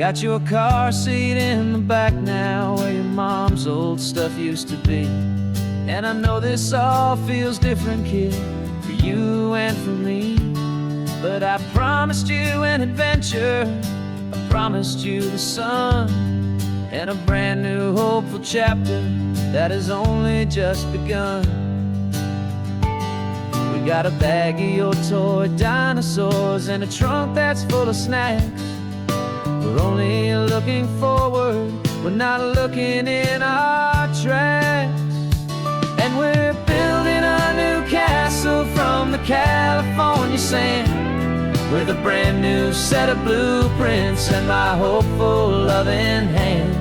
Got your car seat in the back now, where your mom's old stuff used to be. And I know this all feels different, kid, for you and for me. But I promised you an adventure, I promised you the sun, and a brand new hopeful chapter that has only just begun. We got a bag of your toy dinosaurs and a trunk that's full of snacks. We're only looking forward, we're not looking in our tracks. And we're building a new castle from the California sand, with a brand new set of blueprints and my hopeful loving hand.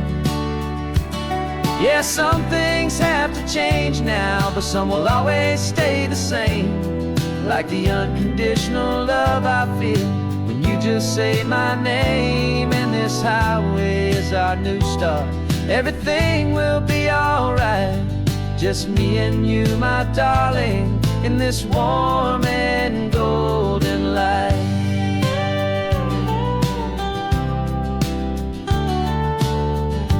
Yeah, some things have to change now, but some will always stay the same. Like the unconditional love I feel when you just say my name. And this highway is our new start, everything will be alright. Just me and you, my darling, in this warm and golden light.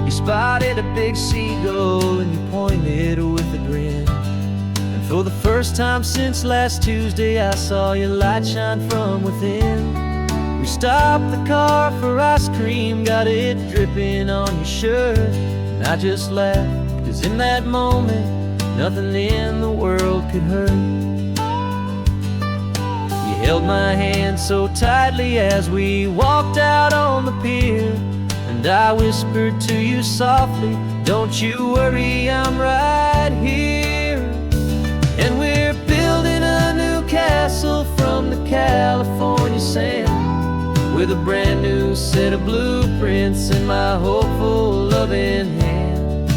You spotted a big seagull and you pointed with a grin. And for the first time since last Tuesday, I saw your light shine from within. We stopped the car for ice cream, got it dripping on your shirt. And I just laughed, 'cause in that moment, nothing in the world could hurt. You held my hand so tightly as we walked out on the pier, and I whispered to you softly, don't you worry, I'm right here. And we're building a new castle from the California sand, with a brand new set of blueprints in my hopeful loving hand.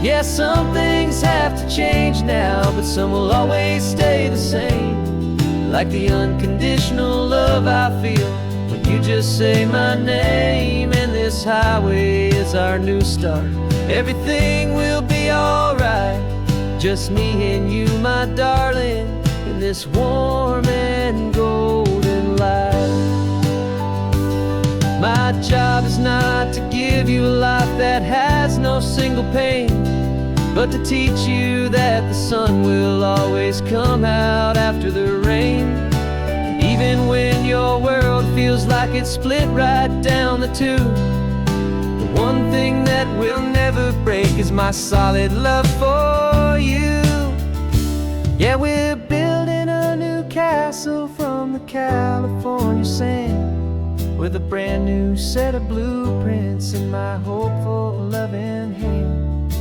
Yeah, some things have to change now, but some will always stay the same. Like the unconditional love I feel when you just say my name. And this highway is our new start, everything will be alright. Just me and you, my darling, in this warm and golden light. My job is not to give you a life that has no single pain, but to teach you that the sun will always come out after the rain. And even when your world feels like it's split right down the two, the one thing that will never break is my solid love for you. Yeah, we're building a new castle from the California sand, with a brand new set of blueprints in my hopeful loving hand.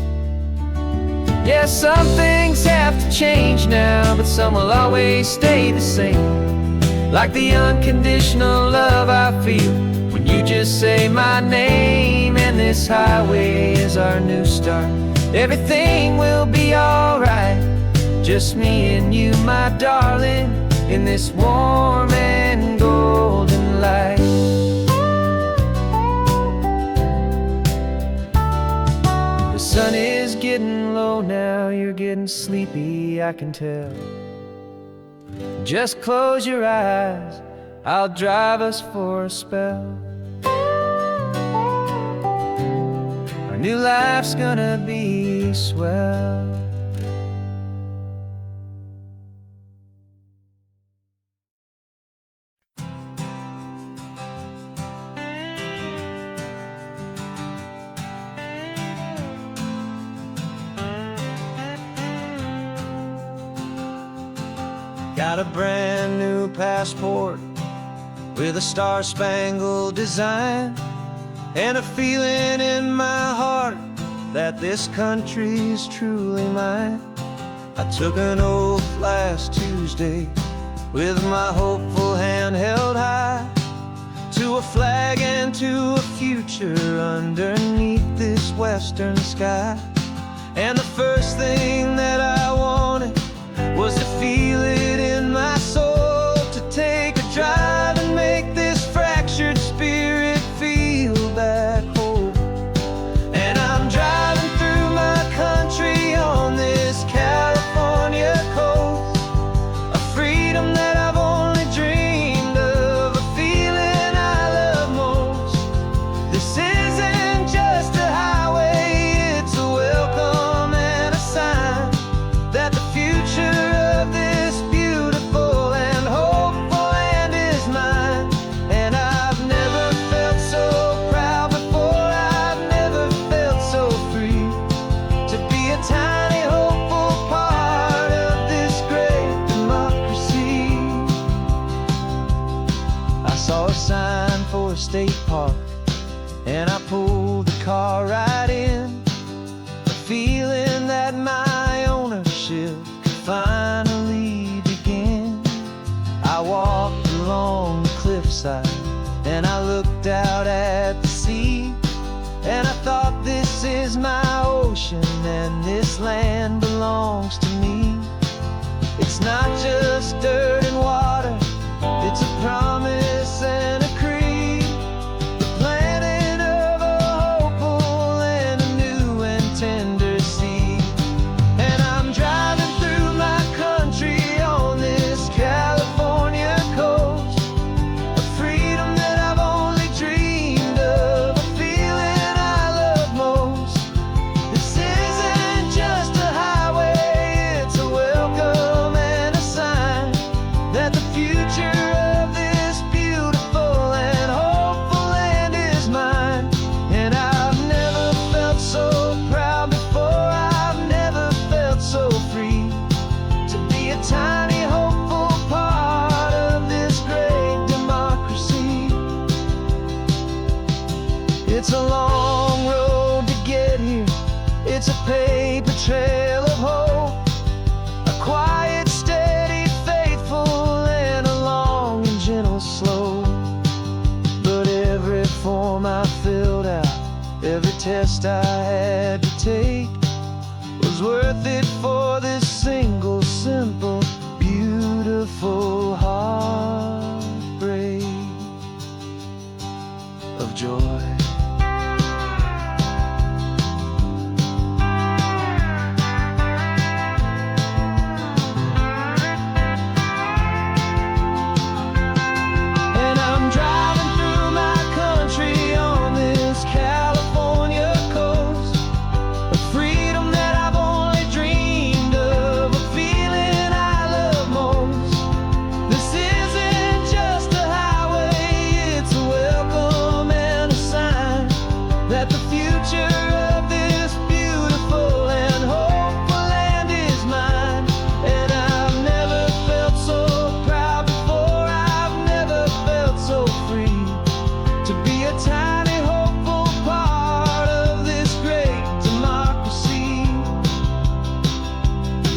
Yeah, some things have to change now, but some will always stay the same. Like the unconditional love I feel when you just say my name. And this highway is our new start, everything will be alright. Just me and you, my darling, in this warm and golden light. The sun is getting low now, you're getting sleepy, I can tell. Just close your eyes, I'll drive us for a spell. Our new life's gonna be swell. Got a brand new passport with a star-spangled design, and a feeling in my heart that this country's truly mine. I took an oath last Tuesday with my hopeful hand held high, to a flag and to a future underneath this western sky. And the first thing that I wanted was to feel it in my soul, to take a drive and make this fractured spirit feel back home. And I'm driving through my country on this California coast, a freedom that I've only dreamed of, a feeling I love most. this land belongs to me. It's not just dirt and water, it's a promise and a creed, the planting of a hopeful and a new and tender seed. And I'm driving through my country on this California coast, a freedom that I've only dreamed of, a feeling I love most. This isn't just a highway, it's a welcome and a sign that the future of this beautiful and hopeful land is mine. And I've never felt so proud before, I've never felt so free to be a tiny hopeful part of this great democracy. It's a long road to get here, it's a paper trail of hope, a quiet, steady, faithful, and a long and gentle slope. But every form I filled out, every test I had to take, was worth it for this single, simple, beautiful heartbreak of joy. And I'm driving through my country on this California coast, a freedom that I've only dreamed of, a feeling I love most. This isn't just a highway, it's a welcome and a sign that the future of this beautiful and hopeful land is mine. And I've never felt so proud before, I've never felt so free to be a tiny hopeful part of this great democracy.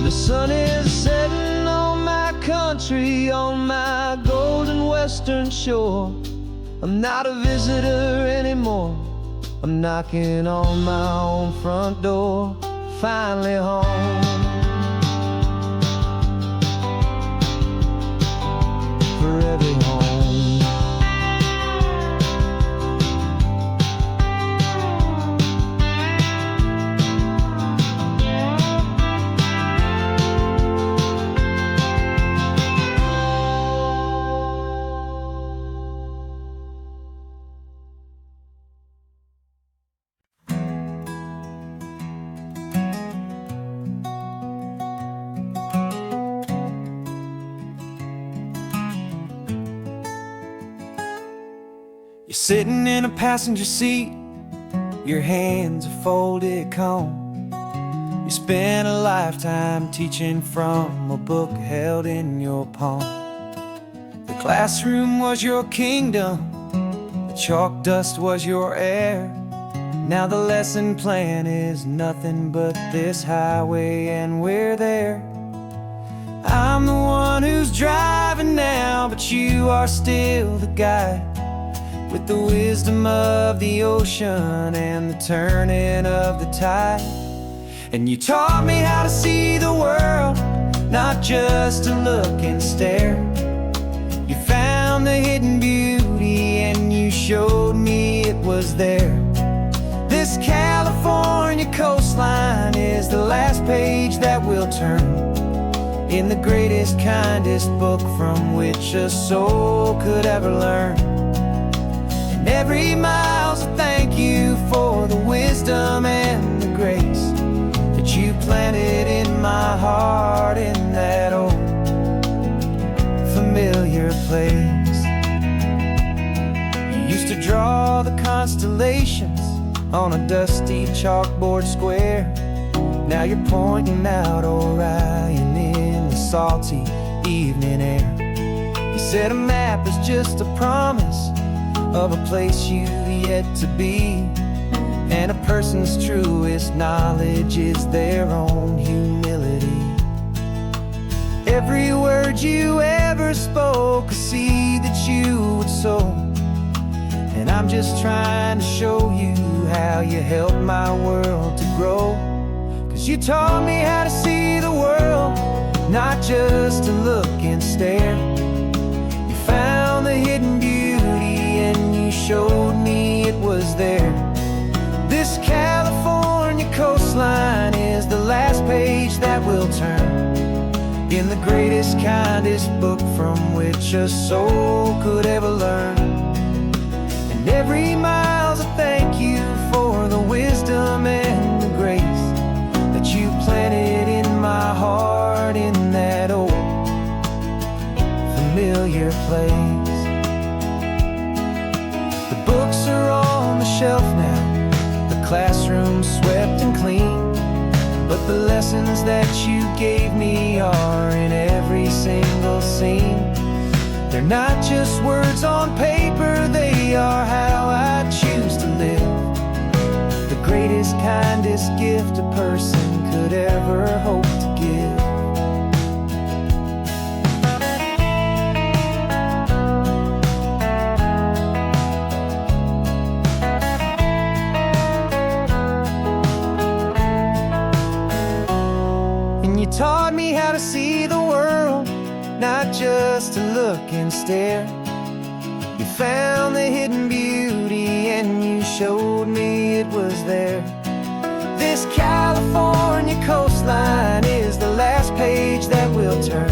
The sun is setting on my country, on my golden western shore. I'm not a visitor anymore, I'm knocking on my own front door, finally home. For every home. You're sitting in a passenger seat, your hands are folded calm. You spent a lifetime teaching from a book held in your palm. The classroom was your kingdom, the chalk dust was your air. Now the lesson plan is nothing but this highway and we're there. I'm the one who's driving now, but you are still the guide, with the wisdom of the ocean and the turning of the tide. And you taught me how to see the world, not just to look and stare. You found the hidden beauty and you showed me it was there. This California coastline is the last page that we'll turn in the greatest, kindest book from which a soul could ever learn. And every mile's a thank you for the wisdom and the grace that you planted in my heart in that old familiar place. You used to draw the constellations on a dusty chalkboard square. Now you're pointing out Orion in the salty evening air. You said a map is just a promise of a place you've yet to be, and a person's truest knowledge is their own humility. Every word you ever spoke, a seed that you would sow, and I'm just trying to show you how you helped my world to grow. 'Cause You taught me how to see the world, not just to look and stare. You found the hidden beauty and you showed me it was there. This California coastline is the last page that we'll turn in the greatest, kindest book from which a soul could ever learn. And every mile's a thank you for the wisdom and the grace that you planted in my heart in that old familiar place. The books are on the shelf now, the classroom swept and clean, but the lessons that you gave me are in every single scene. They're not just words on paper, they are how I choose to live. The greatest, kindest gift a person could ever hope to give. And you taught me how to see the world, not just to look and stare. You found the hidden beauty and you showed me it was there. This California coastline is the last page that we'll turn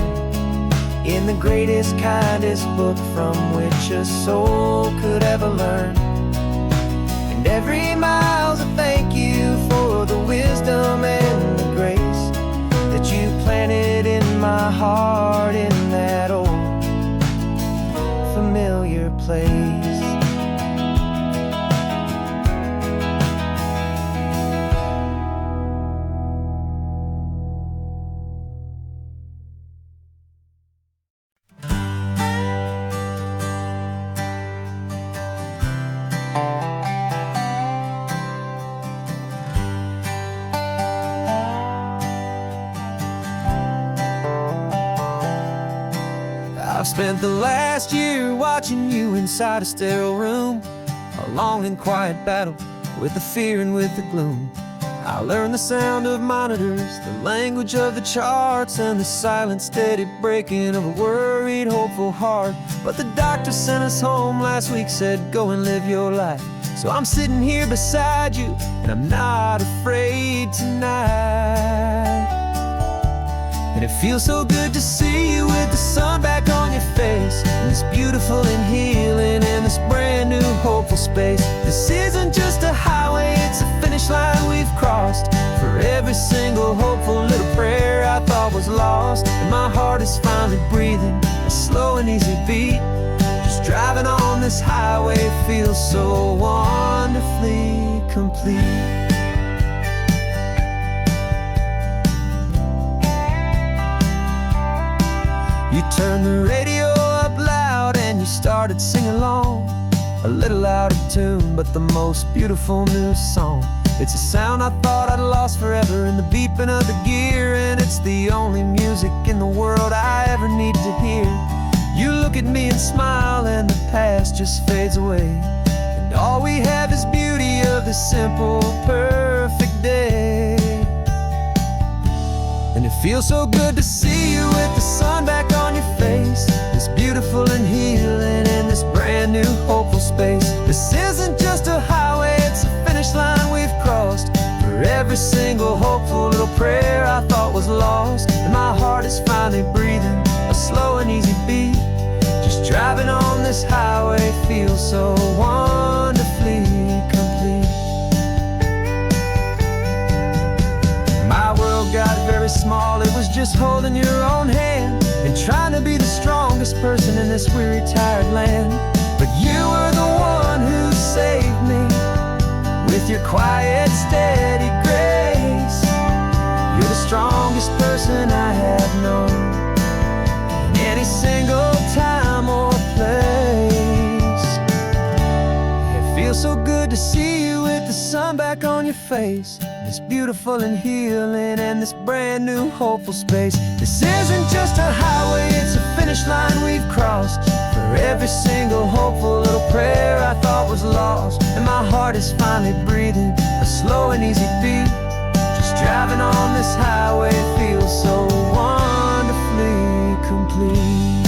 in the greatest, kindest book from which a soul could ever learn. And every mile's a thank you for the wisdom and the grace that you planted in my heart in that old familiar place. I've spent the last year watching you inside a sterile room, a long and quiet battle with the fear and with the gloom. I learned the sound of monitors, the language of the charts, and the silent, steady breaking of a worried, hopeful heart. But the doctor sent us home last week, said, go and live your life. So I'm sitting here beside you, and I'm not afraid tonight. And it feels so good to see you with the sun back on your face, and this beautiful and healing in this brand new hopeful space. This isn't just a highway, it's a finish line we've crossed. For every single hopeful little prayer I thought was lost, and my heart is finally breathing a slow and easy beat. Just driving on this highway feels so wonderfully complete. You turned the radio up loud and you started singing along, a little out of tune, but the most beautiful new song. It's a sound I thought I'd lost forever in the beeping of the gear, and it's the only music in the world I ever need to hear. You look at me and smile and the past just fades away, and all we have is beauty of this simple, perfect day. And it feels so good to see you with the sun back on your face, this beautiful and healing in this brand new hopeful space. This isn't just a highway, it's a finish line we've crossed. For every single hopeful little prayer I thought was lost, and my heart is finally breathing a slow and easy beat. Just driving on this highway feels so wonderfully complete. My world got very small, it was just holding your own hand and trying to be the strongest person in this weary, tired land. But you were the one who saved me with your quiet, steady grace. You're the strongest person I have known in any single time or place. It feels so good to see you with the sun back on your face, this beautiful and healing and this brand new hopeful space. This isn't just a highway, it's a finish line we've crossed. For every single hopeful little prayer I thought was lost, and my heart is finally breathing a slow and easy beat. Just drive Driving on this highway feels so wonderfully complete.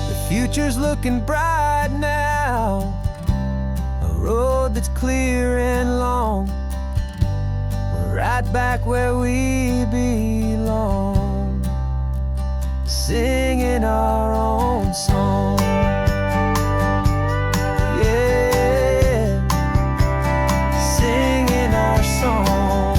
The future's looking bright now, a road that's clear and long. We're right back where we belong, singing our own song. Yeah, singing our song.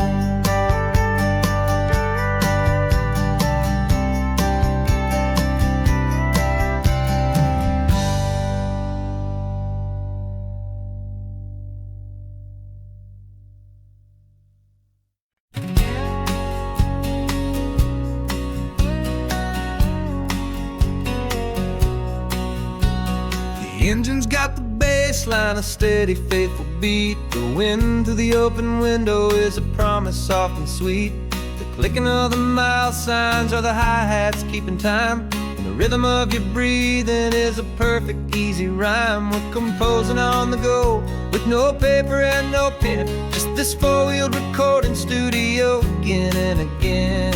The engine's got the bass line, a steady, faithful beat. The wind through the open window is a promise soft and sweet. The clicking of the mile signs are the hi-hats keeping time, and the rhythm of your breathing is a perfect, easy rhyme. We're composing on the go with no paper and no pen, just this four-wheeled recording studio again and again.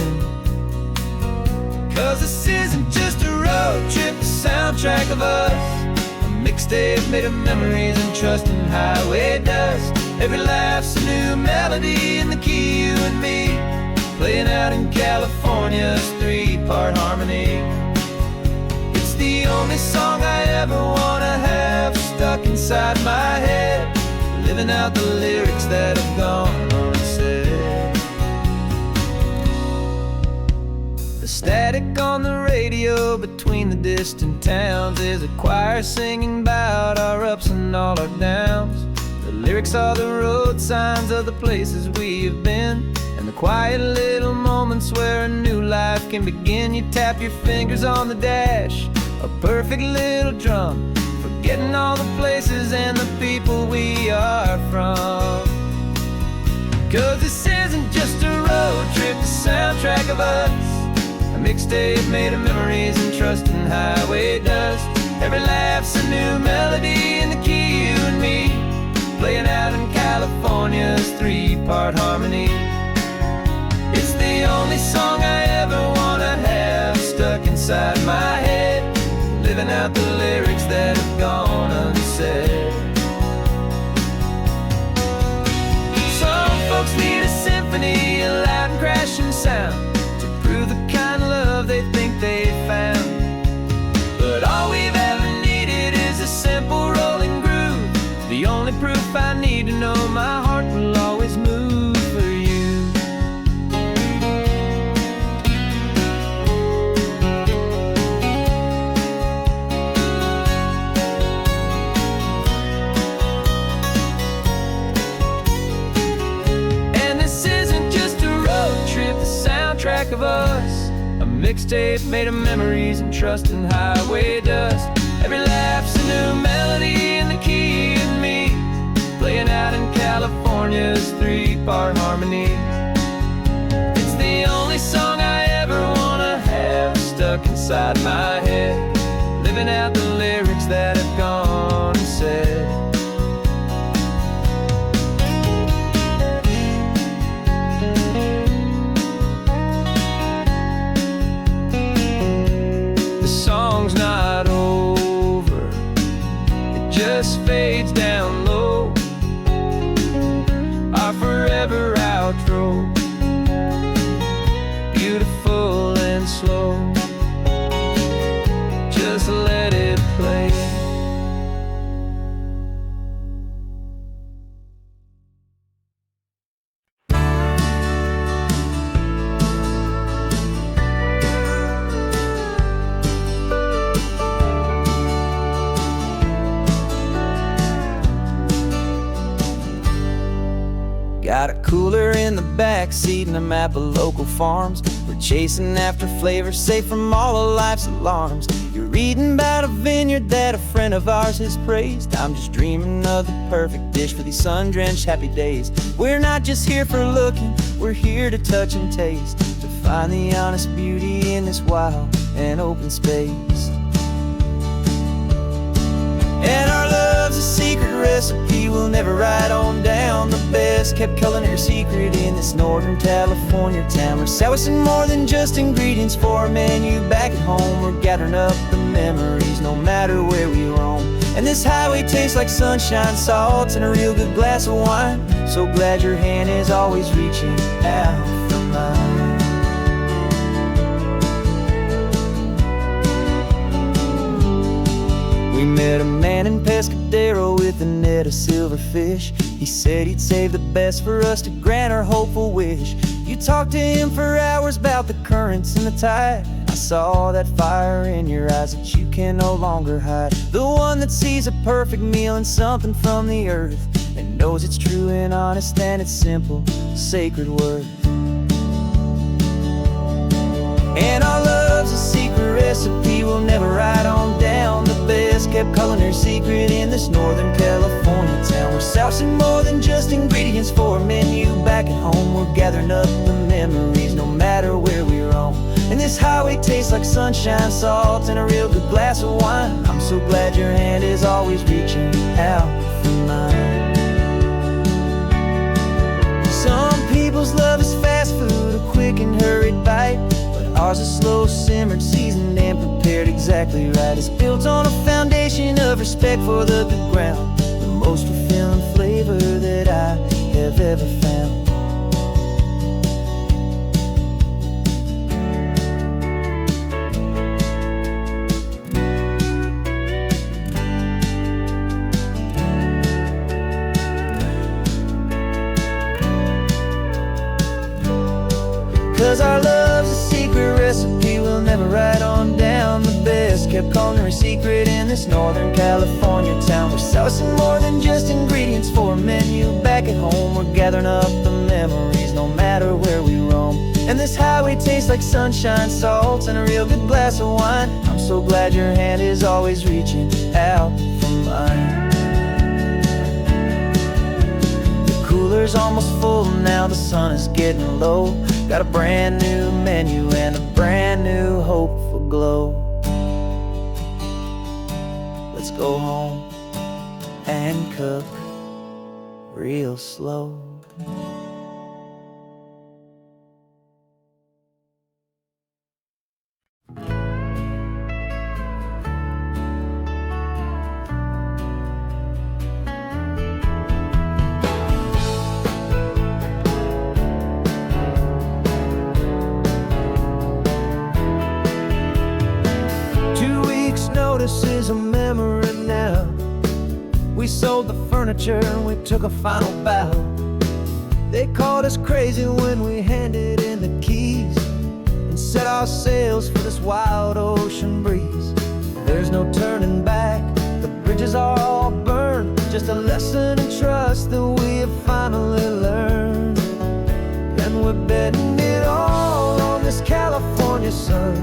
'Cause this isn't just a road trip, the soundtrack of us, mixtape made of memories and trust in highway dust. Every laugh's a new melody in the key, you and me, playing out in California's three-part harmony. It's the only song I ever wanna have stuck inside my head, living out the lyrics that have gone unsaid. The static on the radio between the distant towns is a choir singing about our ups and all our downs. The lyrics are the road signs of the places we have been, and the quiet little moments where a new life can begin. You tap your fingers on the dash, a perfect little drum, forgetting all the places and the people we are from. 'Cause this isn't just a road trip, the soundtrack of us, a mixtape made of memories and trust in highway dust. Every laugh's a new melody in the key, you and me, playing out in California's three-part harmony. It's the only song I ever wanna have stuck inside my head, living out the lyrics that have gone unsaid. Some folks need a symphony, a loud and crashing sound, to prove the kind of love they think they found. But all we've ever needed is a simple rolling groove, the only proof I need to know my heart will always move for you. And this isn't just a road trip, the soundtrack of us, a mixtape made of memories and trust in highway dust. Every laugh's a new melody in the key, you and me, playing out in California's three-part harmony. It's the only song I ever wanna have stuck inside my head, living out the lyrics that have gone unsaid. The song's not over, it just fades down low, our forever outro, beautiful and slow. Just let it play. Got a cooler in the back seat and a map of local farms. We're chasing after flavors safe from all of life's alarms. You're reading about a vineyard that a friend of ours has praised. I'm just dreaming of the perfect dish for these sun-drenched happy days. We're not just here for looking, we're here to touch and taste, to find the honest beauty in this wild and open space. never ride on down. The best kept culinary secret in this Northern California town. We're salvaging more than just ingredients for a menu back at home. We're gathering up the memories no matter where we roam. And this highway tastes like sunshine, salt, and a real good glass of wine. So glad your hand is always reaching out for mine. We met a man in Pescadero with a net of silverfish. He said he'd save the best for us to grant our hopeful wish. You talked to him for hours about the currents and the tide. I saw that fire in your eyes that you can no longer hide. The one that sees a perfect meal in something from the earth, and knows it's true and honest and it's simple, sacred worth. And our love's a secret recipe we'll never write on down. The best kept culinary secret in this Northern California town. We're sourcing more than just ingredients for a menu back at home. We're gathering up the memories no matter where we roam. And this highway tastes like sunshine, salt, and a real good glass of wine. I'm so glad your hand is always reaching out for mine. Some people's love is fast food, a quick and hurried bite. Ours is slow simmered, seasoned, and prepared exactly right. It's built on a foundation of respect for the good ground, the most fulfilling flavor that I have ever found. 'Cause our love's a secret recipe we'll never write on down. The best kept culinary secret in this Northern California town. We're sourcing more than just ingredients for a menu back at home. We're gathering up the memories no matter where we roam. And this highway tastes like sunshine, salt, and a real good glass of wine. I'm so glad your hand is always reaching out for mine. The cooler's almost full now, the sun is getting low. Got a brand new menu and a brand new hopeful glow. Let's go home and cook real slow. This is a memory now. We sold the furniture and we took a final bow. They called us crazy when we handed in the keys and set our sails for this wild ocean breeze. There's no turning back, the bridges are all burned. Just a lesson in trust that we have finally learned. And we're betting it all on this California sun,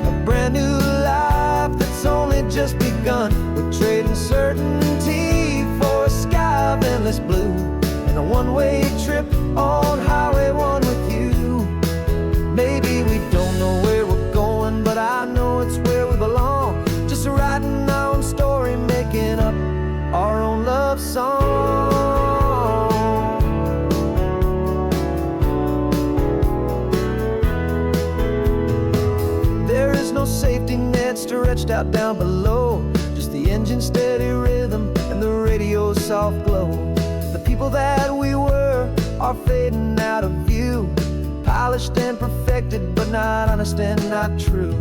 a brand new life that's only just begun. We're trading certainty for a sky of endless blue and a one-way trip on Highway 1 with you. Maybe we don't know where we're going, but I know it's where we belong. Just writing our own story, making up our own love song. There is no safety net stretched out down below, just the engine's steady rhythm and the radio's soft glow. The people that we were are fading out of view, polished and perfected, but not honest and not true.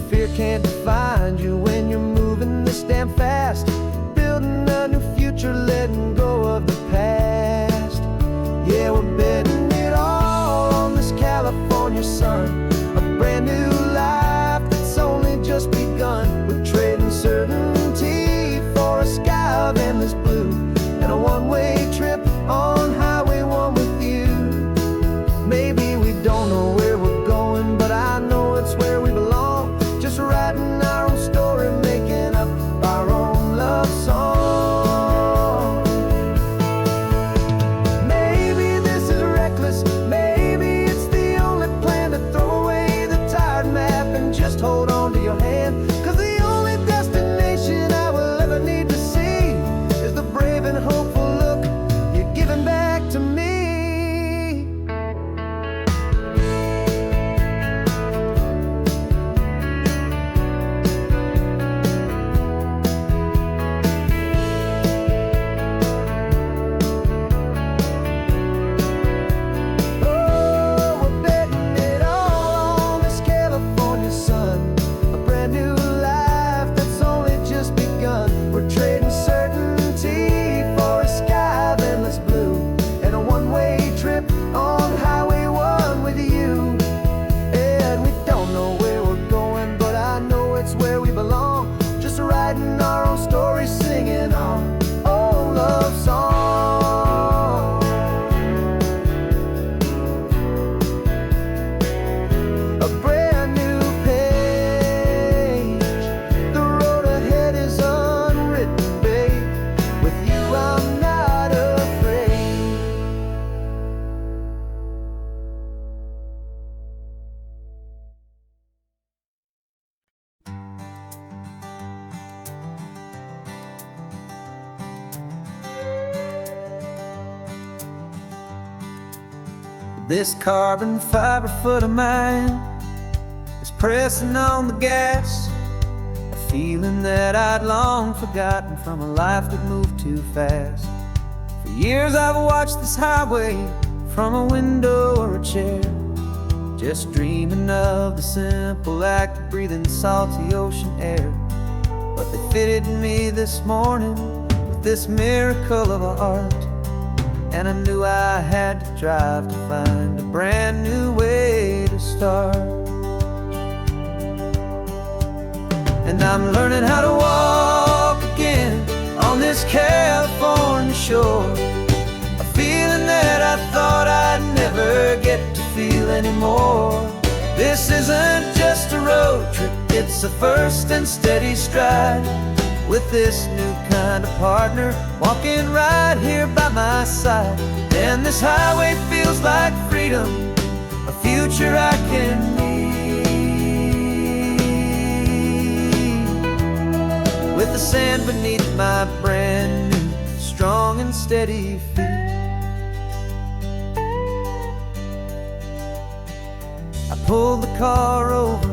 Fear can't define you when you're moving this damn fast, building a new future, letting go of the past. Yeah, we're betting it all on this California sun, a brand new life that's only just begun. We're trading certainty for a sky of endless blue and a one-way trip on Highway 1 with you. Maybe we don't know where we're going, but I know it's where we belong. Just writing our own story, making up our own love This carbon fiber foot of mine is pressing on the gas, a feeling that I'd long forgotten from a life that moved too fast. For years I've watched this highway from a window or a chair, just dreaming of the simple act of breathing salty ocean air. But they fitted me this morning with this miracle of art, and I knew I had to drive to find a brand new way to start. And I'm learning how to walk again on this California shore, a feeling that I thought I'd never get to feel anymore. This isn't just a road trip, it's a first and steady stride, with this new kind of partner walking right here by my side. And this highway feels like freedom, a future I can need, with the sand beneath my brand new strong and steady feet. I pulled the car over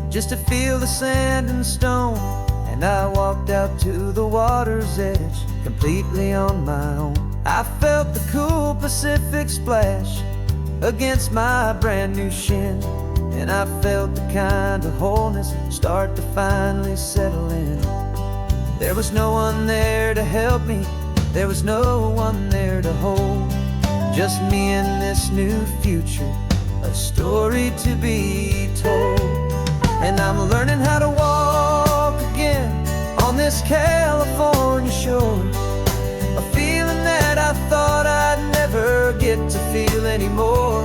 just to feel the sand and stone, and I walked out to the water's edge completely on my own. I felt the cool Pacific splash against my brand new shin, and I felt the kind of wholeness start to finally settle in. There was no one there to help me, there was no one there to hold, just me and this new future, a story to be told. And I'm learning how to walk again on this California shore, a feeling that I thought I'd never get to feel anymore.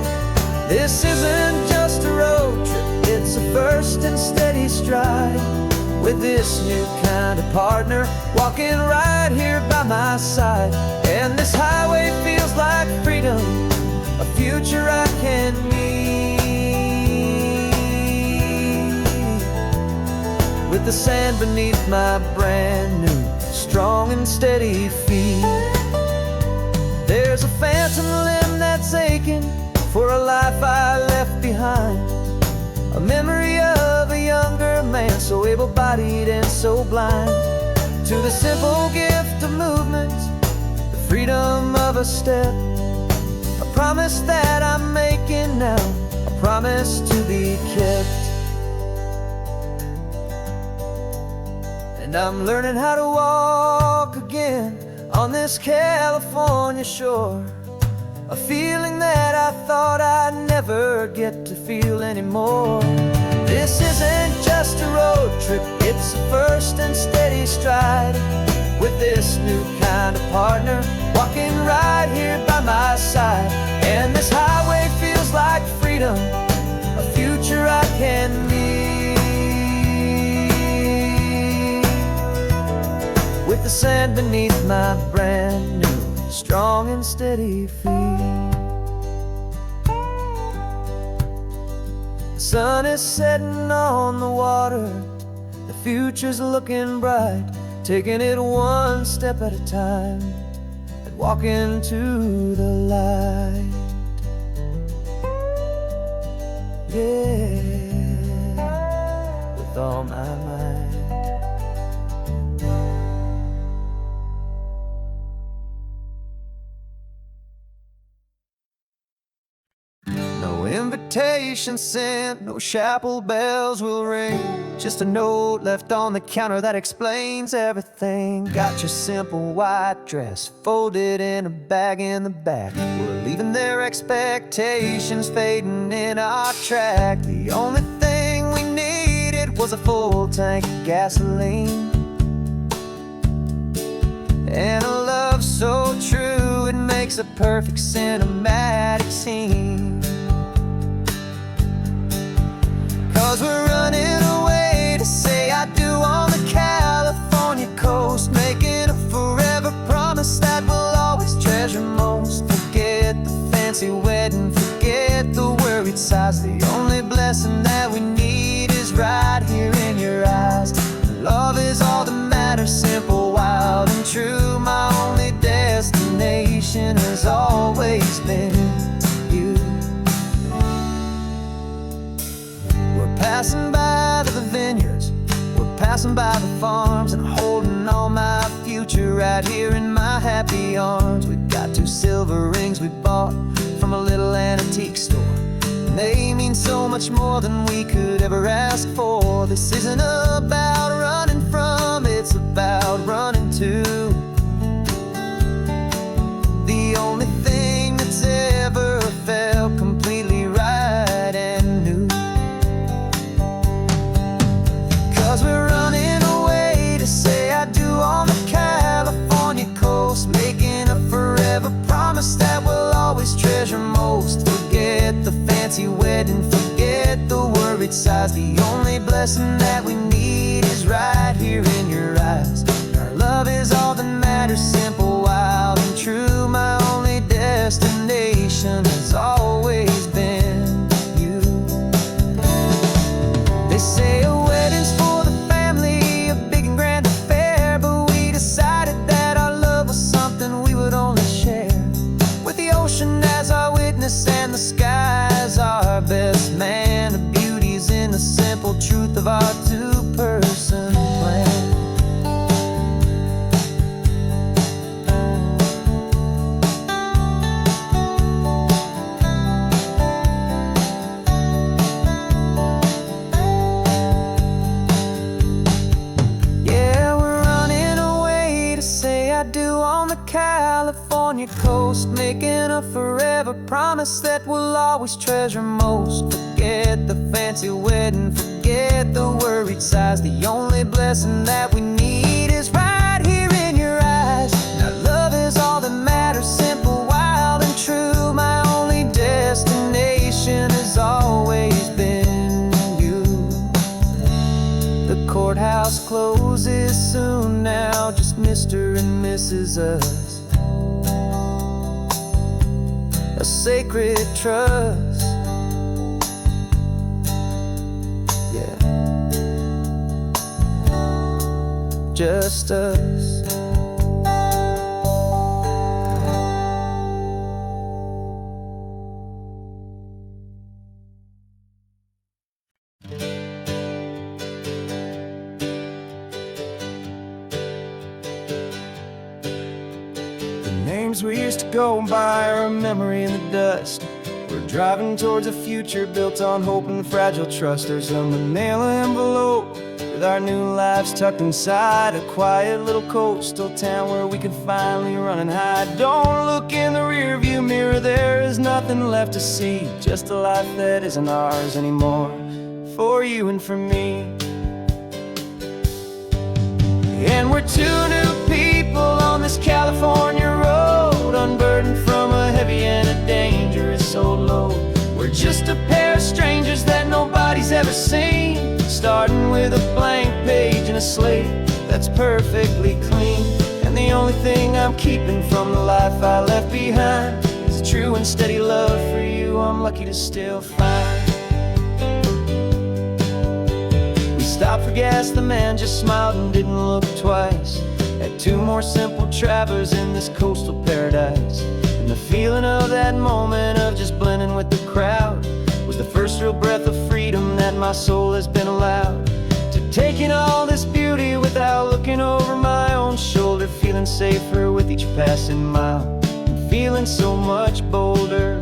This isn't just a road trip, it's a first and steady stride, with this new kind of partner walking right here by my side. And this highway feels like freedom, a future I can need, with the sand beneath my brand new strong and steady feet. There's a phantom limb that's aching for a life I left behind, a memory of a younger man so able-bodied and so blind, to the simple gift of movement, the freedom of a step, a promise that I'm making now, a promise to be kept. And I'm learning how to walk again on this California shore, a feeling that I thought I'd never get to feel anymore. This isn't just a road trip, it's a first and steady stride, with this new kind of partner walking right here by my side. And this highway feels like freedom, a future I can need, with the sand beneath my brand new strong and steady feet. The sun is setting on the water, the future's looking bright, taking it one step at a time and walking to the light. Yeah, with all my might. No invitation sent, no chapel bells will ring, just a note left on the counter that explains everything. Got your simple white dress folded in a bag in the back. We're leaving their expectations fading in our track. The only thing we needed was a full tank of gasoline, and a love so true it makes a perfect cinematic scene. 'Cause we're running away to say I do on the California coast, making a forever promise that we'll always treasure most. Forget the fancy wedding, forget the worried sighs. The only blessing that we need is right here in your eyes. Love is all that matters, simple, wild, and true. My only destination has always been you. passing by the vineyards, we're passing by the farms, and holding all my future right here in my happy arms. We've got 2 silver rings we bought from a little antique store, and they mean so much more than we could ever ask for. This isn't about running from, it's about running to the only thing that's ever felt completely right and new. 'Cause we're running away to say I do on the California coast, making a forever promise that we'll always treasure most. Forget the fancy wedding, forget the worried sighs. The only blessing that we need is right here in your eyes. Our love is all that matters, simple, wild, and true. My only destination has always been you. They say a wedding's for the family, a big and grand affair, but we decided that our love was something we would only share with the ocean as our witness and the sky as our best man. The beauty's in the simple truth of our 2-person plan. California coast, making a forever promise that we'll always treasure most. Forget the fancy wedding, forget the worried sighs. The only blessing that we need is right here in your eyes. Now love is all that matters, simple, wild, and true. My only destination has always been you. The courthouse closes soon now, just Mr. and Mrs. Us, a sacred trust. Yeah, just us. Names we used to go by are a memory in the dust. We're driving towards a future built on hope and fragile trust. There's a manila envelope with our new lives tucked inside, a quiet little coastal town where we can finally run and hide. Don't look in the rearview mirror, there is nothing left to see, just a life that isn't ours anymore, for you and for me. And we're 2 new people on this California road, unburdened from a heavy and a dangerous old load. We're just a pair of strangers that nobody's ever seen, starting with a blank page and a slate that's perfectly clean. And the only thing I'm keeping from the life I left behind is a true and steady love for you I'm lucky to still find. We stopped for gas, the man just smiled and didn't look twice. Had 2 more simple travelers in this coastal paradise. And the feeling of that moment of just blending with the crowd was the first real breath of freedom that my soul has been allowed to take in all this beauty without looking over my own shoulder, feeling safer with each passing mile and feeling so much bolder.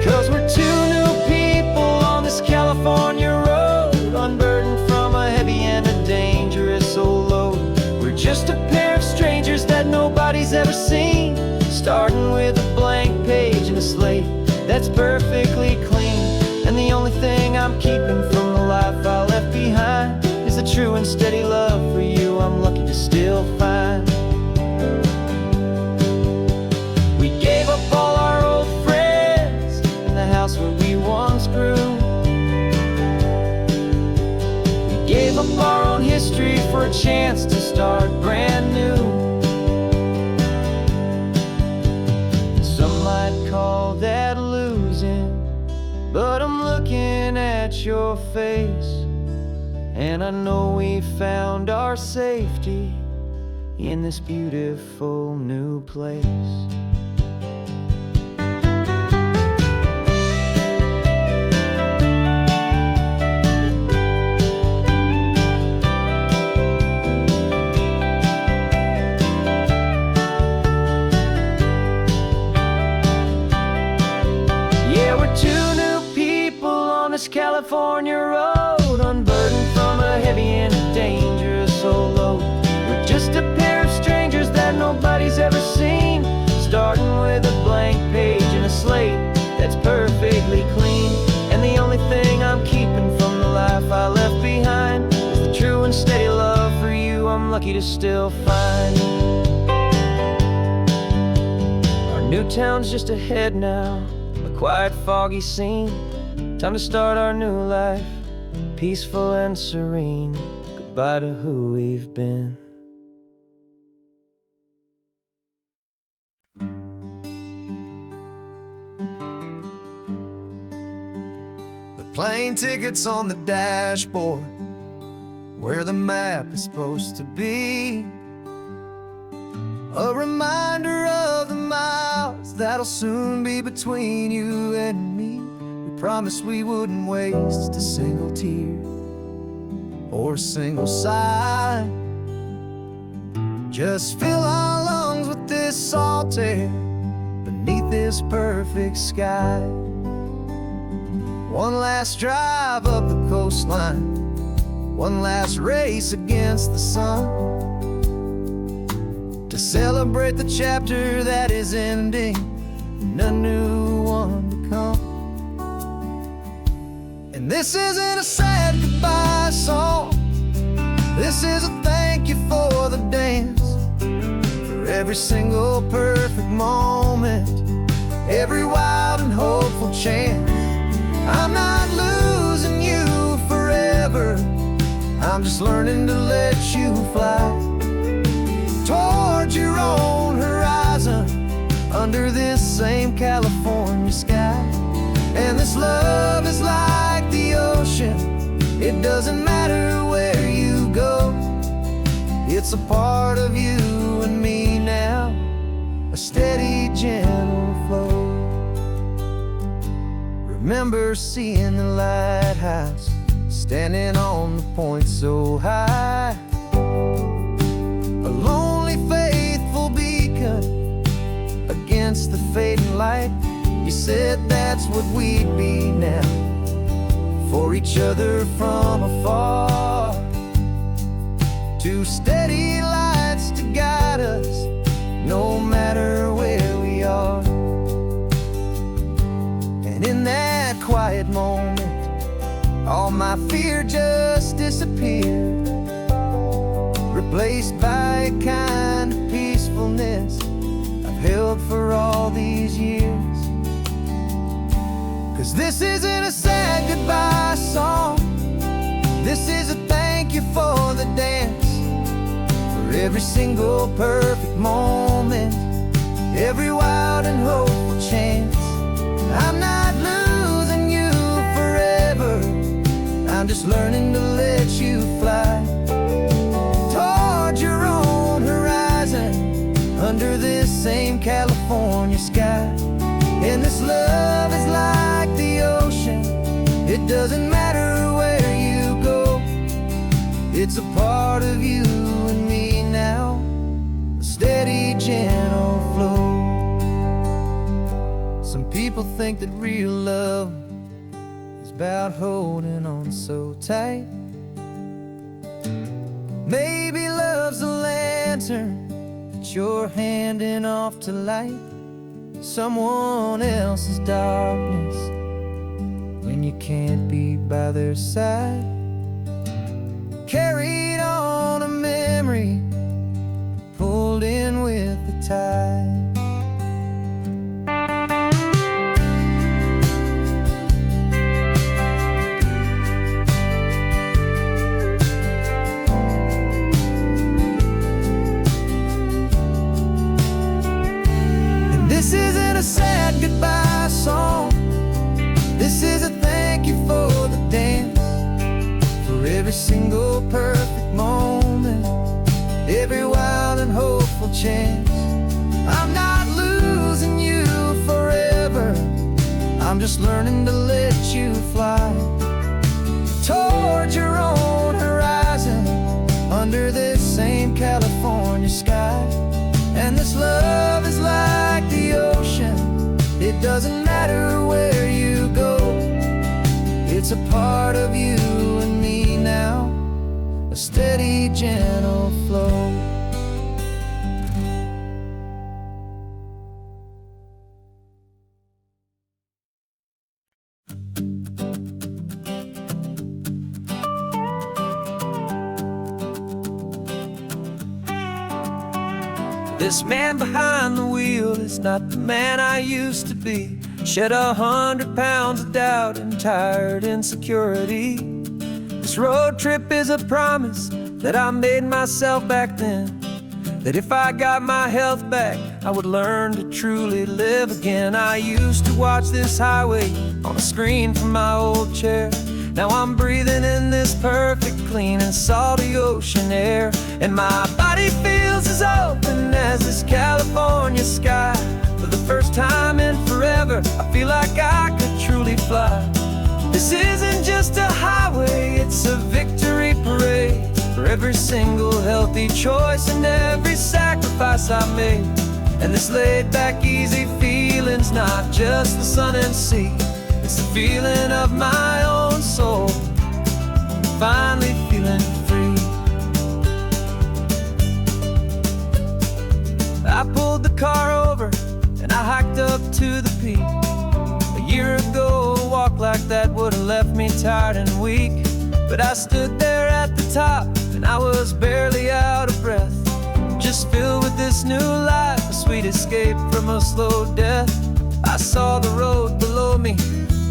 'Cause we're 2 new people on this California road, unburdened from a heavy and a dangerous old load. We're just a pair of strangers that nobody's ever seen, starting with a blank page and a slate that's perfectly clean. And the only thing I'm keeping from the life I left behind is a true and steady love for you I'm lucky to still find. We gave up all our old friends in the house where we once grew. We gave up our own history for a chance to start brand new. Some might call that losing, but I'm looking at your face, and I know we found our safety in this beautiful new place. slate that's perfectly clean. And the only thing I'm keeping from the life I left behind is the true and steady love for you I'm lucky to still find. Our new town's just ahead now, a quiet, foggy scene. Time to start our new life, peaceful and serene. Goodbye to who we've been. Plane tickets on the dashboard, where the map is supposed to be. A reminder of the miles that'll soon be between you and me. We promised we wouldn't waste a single tear or a single sigh. Just fill our lungs with this salt air beneath this perfect sky. One last drive up the coastline, one last race against the sun, to celebrate the chapter that is ending and a new one to come. And this isn't a sad goodbye song, this is a thank you for the dance, for every single perfect moment, every wild and hopeful chance. I'm not losing you forever, I'm just learning to let you fly towards your own horizon, under this same California sky. And this love is like the ocean, it doesn't matter where you go, it's a part of you and me now, a steady, gentle flow. Remember seeing the lighthouse, standing on the point so high, a lonely, faithful beacon against the fading light. You said that's what we'd be now, for each other from afar. Two steady lights to guide us, no matter where we are. And in that quiet moment, all my fear just disappeared, replaced by a kind of peacefulness I've held for all these years. 'Cause this isn't a sad goodbye song, this is a thank you for the dance, for every single perfect moment, every wild and hopeful chance. I'm not losing you forever, I'm just learning to let you fly towards your own horizon, under this same California sky. And this love is like the ocean, it doesn't matter where you go, it's a part of you and me now, a steady, gentle flow. Some people think that real love is about holding on so tight. Maybe love's a lantern that you're handing off to light someone else's darkness when you can't be by their side. Carried on a memory, pulled in with the tide. This isn't a sad goodbye song, this is a thank you for the dance, for every single perfect moment, every wild and hopeful chance. I'm not losing you forever, I'm just learning to let you fly towards your own horizon, under this same California sky. And this love is like the ocean, it doesn't matter where you go, it's a part of you and me now, a steady, gentle flow. This man behind the wheel is not the man I used to be. Shed 100 pounds of doubt and tired insecurity. This road trip is a promise that I made myself back then, that if I got my health back, I would learn to truly live again. I used to watch this highway on a screen from my old chair. Now I'm breathing in this perfect, clean and salty ocean air. And my body feels as open as this California sky. For the first time in forever, I feel like I could truly fly. This isn't just a highway, it's a victory parade. For every single healthy choice and every sacrifice I made. And this laid back easy feeling's not just the sun and sea. It's the feeling of my own soul, finally feeling free. I pulled the car over and I hiked up to the peak. A year ago, a walk like that would've left me tired and weak. But I stood there at the top and I was barely out of breath, just filled with this new life, a sweet escape from a slow death. I saw the road below me,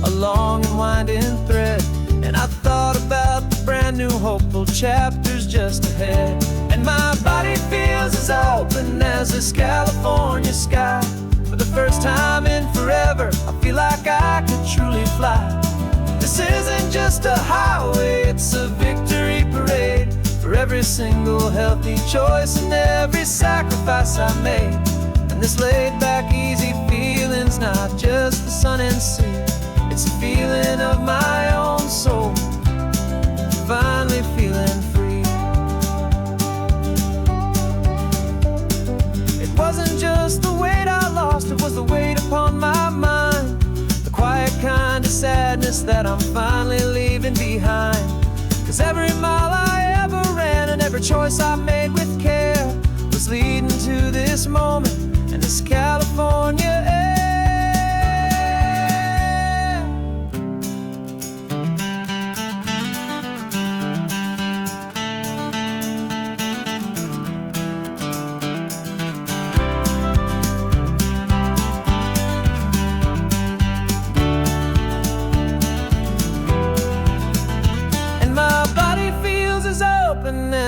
a long and winding thread, and I thought about the brand new hopeful chapters just ahead. And my body feels as open as this California sky. For the first time in forever, I feel like I could truly fly. This isn't just a highway, it's a victory parade. For every single healthy choice and every sacrifice I made. And this laid back easy feeling's not just the sun and sea. It's a feeling of my own soul, finally feeling free. It wasn't just the weight I lost, it was the weight upon my mind. The quiet kind of sadness that I'm finally leaving behind. 'Cause every mile I ever ran and every choice I made with care was leading to this moment and this California air.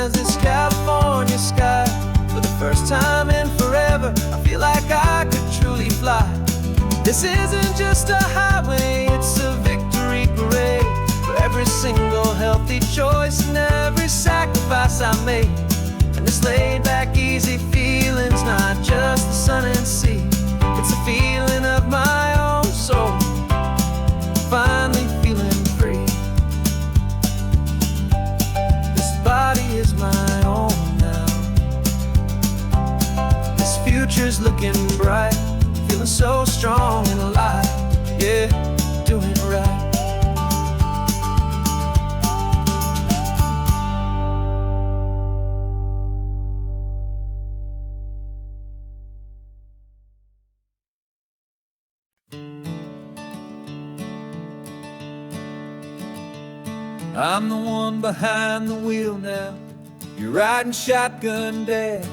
As this California sky. For the first time in forever, I feel like I could truly fly. This isn't just a highway, it's a victory parade. For every single healthy choice and every sacrifice I made. And this laid back easy feeling's not just the sun and sea. It's a feeling of my own soul, finally feeling free. Body is my own now. This future's looking bright, feeling so strong and alive. Yeah, doing it right. I'm the one behind the wheel now. You're riding shotgun, Dad,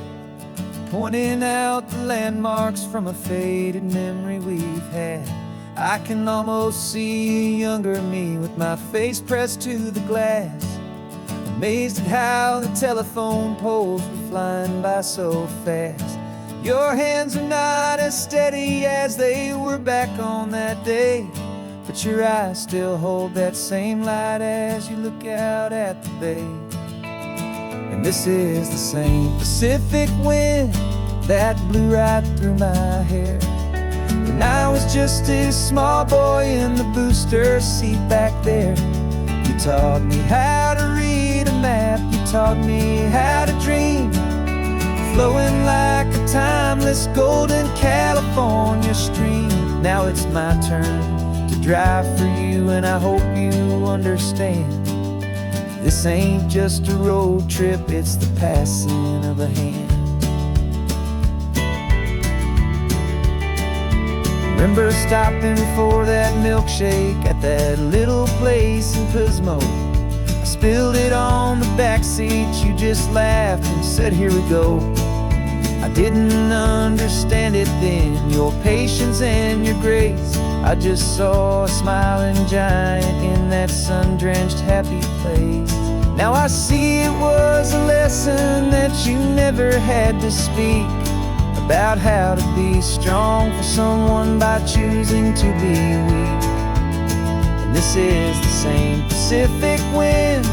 pointing out the landmarks from a faded memory we've had. I can almost see a younger me with my face pressed to the glass, amazed at how the telephone poles were flying by so fast. Your hands are not as steady as they were back on that day, but your eyes still hold that same light as you look out at the bay. And this is the same Pacific wind that blew right through my hair when I was just a small boy in the booster seat back there. You taught me how to read a map, you taught me how to dream, flowing like a timeless golden California stream. Now it's my turn to drive for you, and I hope you understand. This ain't just a road trip, it's the passing of a hand. Remember stopping for that milkshake at that little place in Pismo? I spilled it on the back seat, you just laughed and said, here we go. I didn't understand it then, your patience and your grace. I just saw a smiling giant in that sun-drenched happy place. Now I see it was a lesson that you never had to speak, about how to be strong for someone by choosing to be weak. And this is the same Pacific wind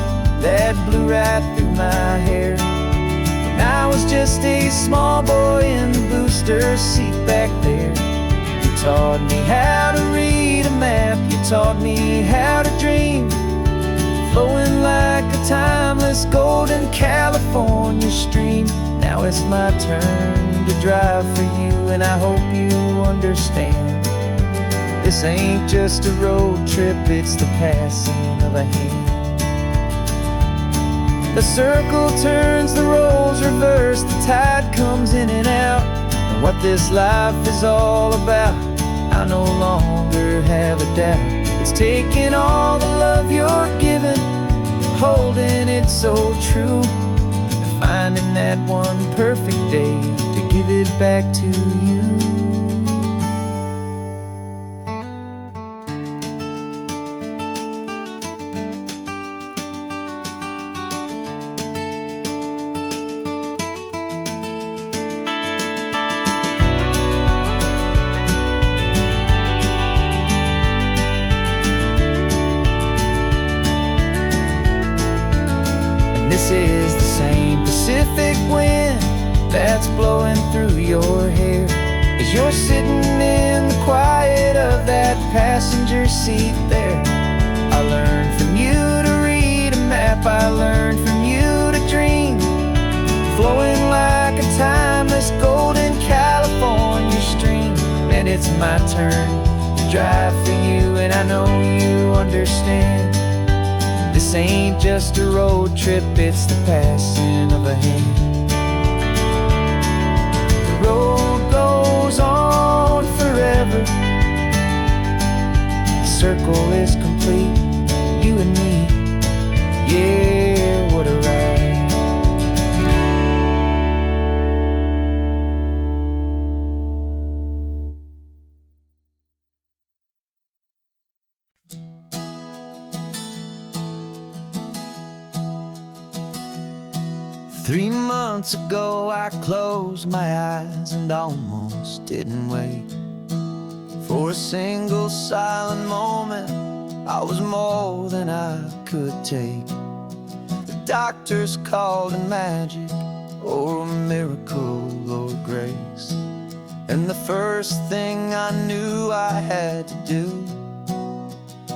that blew right through my hair when I was just a small boy in the booster seat back there. You taught me how to read a map, you taught me how to dream, flowing like a timeless golden California stream. Now it's my turn to drive for you, and I hope you understand. This ain't just a road trip, it's the passing of a hand. The circle turns, the roles reverse, the tide comes in and out. And what this life is all about, I no longer have a doubt. It's taking all the love you're giving, holding it so true, and finding that one perfect day to give it back to you. This is the same Pacific wind that's blowing through your hair as you're sitting in the quiet of that passenger seat there. I learned from you to read a map, I learned from you to dream, flowing like a timeless golden California stream. And it's my turn to drive for you, and I know you understand. This ain't just a road trip, it's the passing of a hand. The road goes on forever, the circle is complete, you and me, yeah, what a ride. Three months ago I closed my eyes and almost didn't wake. For a single silent moment, I was more than I could take. The doctors called it magic, or a miracle, or grace. And the first thing I knew I had to do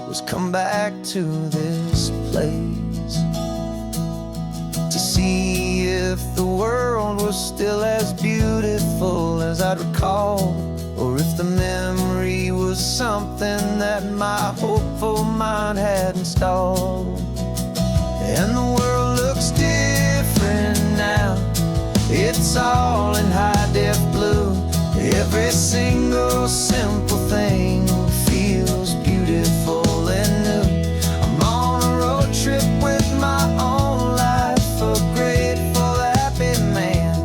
was come back to this place, to see if the world was still as beautiful as I'd recall, or if the memory was something that my hopeful mind had installed. And the world looks different now, it's all in high-def blue. Every single simple thing feels beautiful and new. I'm on a road trip with my own life, a grateful, happy man,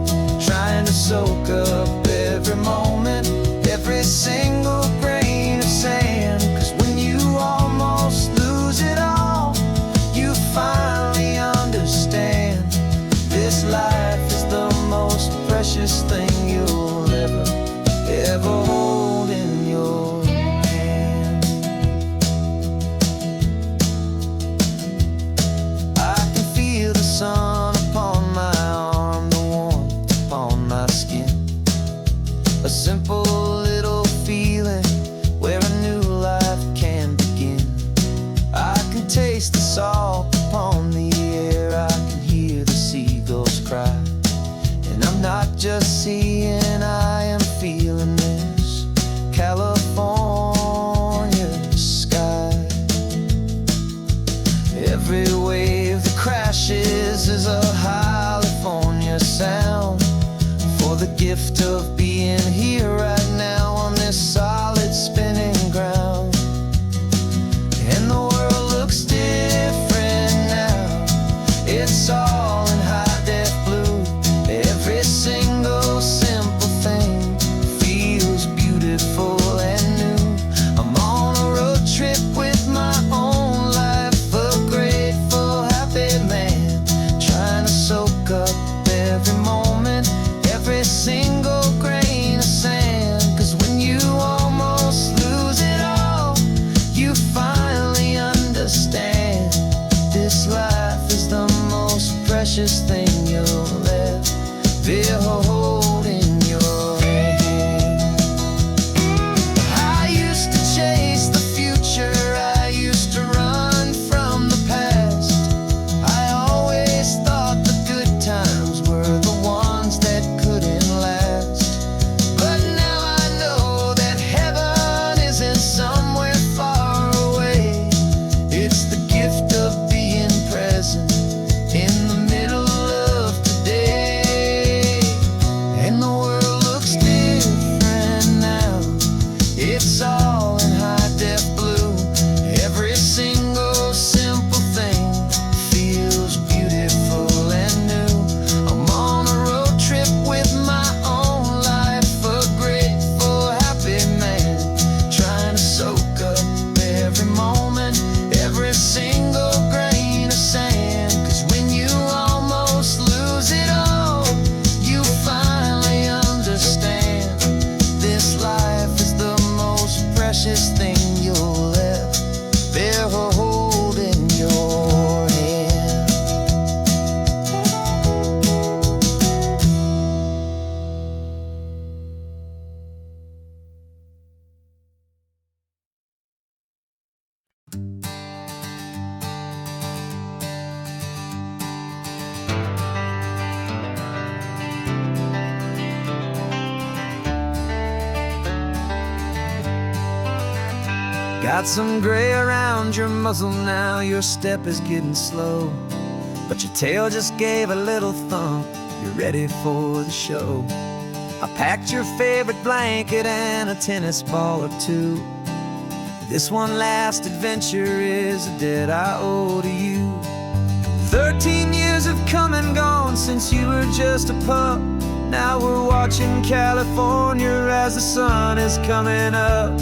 trying to soak up every moment, every single grain of sand. 'Cause when you almost lose it all, you finally understand this life is the most precious thing you'll ever hold in your hand. I can feel the sun upon my arm, the warmth upon my skin, a simple little feeling where a new life can begin. I can taste the salt upon the air, I can hear the seagulls cry, and I'm not just seeing, I am feeling this California sky. Every wave that crashes is a California sound, for the gift of being here right now on this solid spinning ground. And the world looks different now, it's all in high-def blue. Every single holding your hand. I used to chase the future, I used to run from the past. I always thought the good times were the ones that couldn't last. But now I know that heaven isn't somewhere far away. It's the gift of being present in the middle of today. And the world looks different now. It's all in high-def blue. Every single simple thing feels beautiful and new. I'm on a road trip with my own life, a grateful, happy man, trying to soak up every moment, every single grain of sand. 'Cause when you almost lose it all, you finally understand this life is the most precious thing you'll ever hold in your hand. Got some gray around your muzzle now, your step is getting slow, but your tail just gave a little thump, you're ready for the show. I packed your favorite blanket and a tennis ball or two. This one last adventure is a debt I owe to you. 13 years have come and gone since you were just a pup. Now we're watching California as the sun is coming up.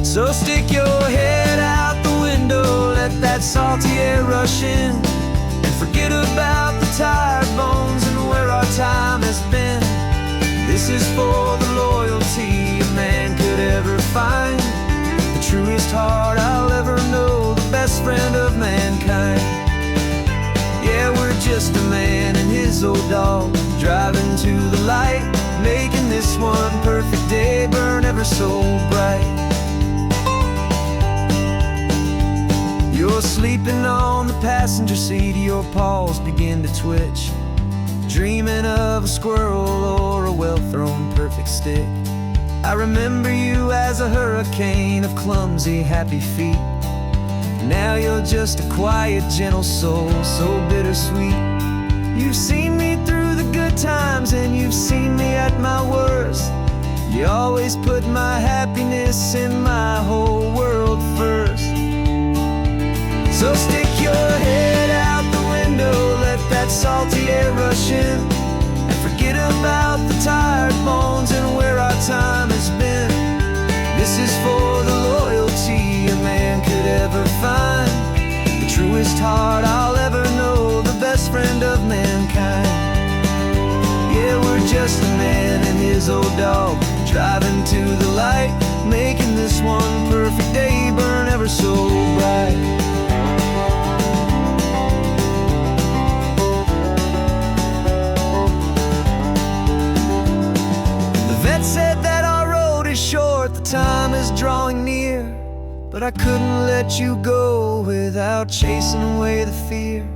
So stick your head out the window, let that salty air rush in, and forget about the tired bones and where our time has been. This is for the loyalty a man could ever find, the truest heart I'll ever know, the best friend of mankind. Yeah, we're just a man and his old dog, driving to the light, making this one perfect day burn ever so bright. You're sleeping on the passenger seat, your paws begin to twitch, dreaming of a squirrel or a well-thrown perfect stick. I remember you as a hurricane of clumsy, happy feet. Now you're just a quiet, gentle soul, so bittersweet. You've seen me through the good times and you've seen me at my worst. You always put my happiness in my whole world first. So stick your head out the window, let that salty air rush in, and forget about the tired bones and where our time has been. This is for the loyalty a man could ever find, the truest heart I'll ever know, the best friend of mankind. Yeah, we're just a man and his old dog, driving to the light, making this one perfect day burn ever so bright. Said that our road is short, the time is drawing near, but I couldn't let you go without chasing away the fear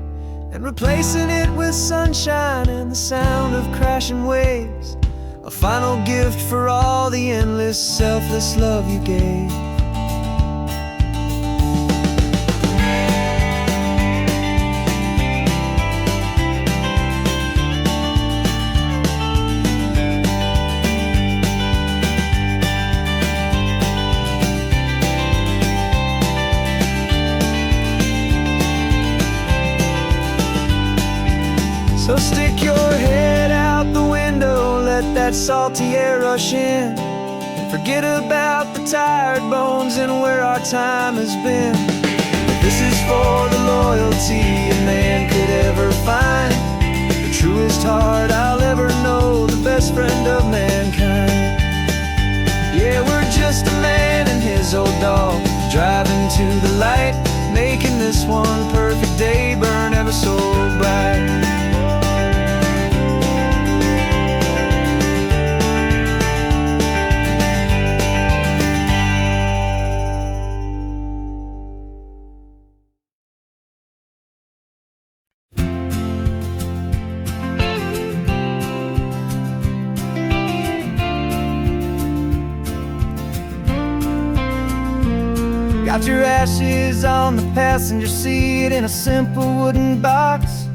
and replacing it with sunshine and the sound of crashing waves, a final gift for all the endless, selfless love you gave. So stick your head out the window, let that salty air rush in, and forget about the tired bones and where our time has been. This is for the loyalty a man could ever find, the truest heart I'll ever know, the best friend of mankind. Yeah, we're just a man and his old dog, driving to the light, making this one perfect day burn ever so bright. Found your ashes on the passenger seat in a simple wooden box.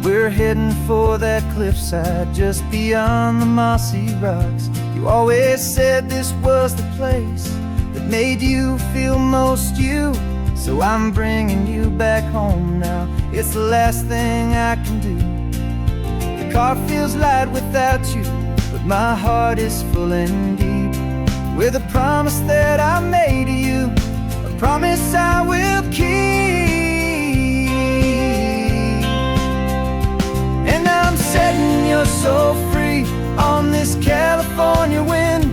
We're heading for that cliffside just beyond the mossy rocks. You always said this was the place that made you feel most you. So I'm bringing you back home now. It's the last thing I can do. The car feels light without you, but my heart is full and deep with a promise that I made to you, a promise I will keep. And I'm setting your soul free on this California wind,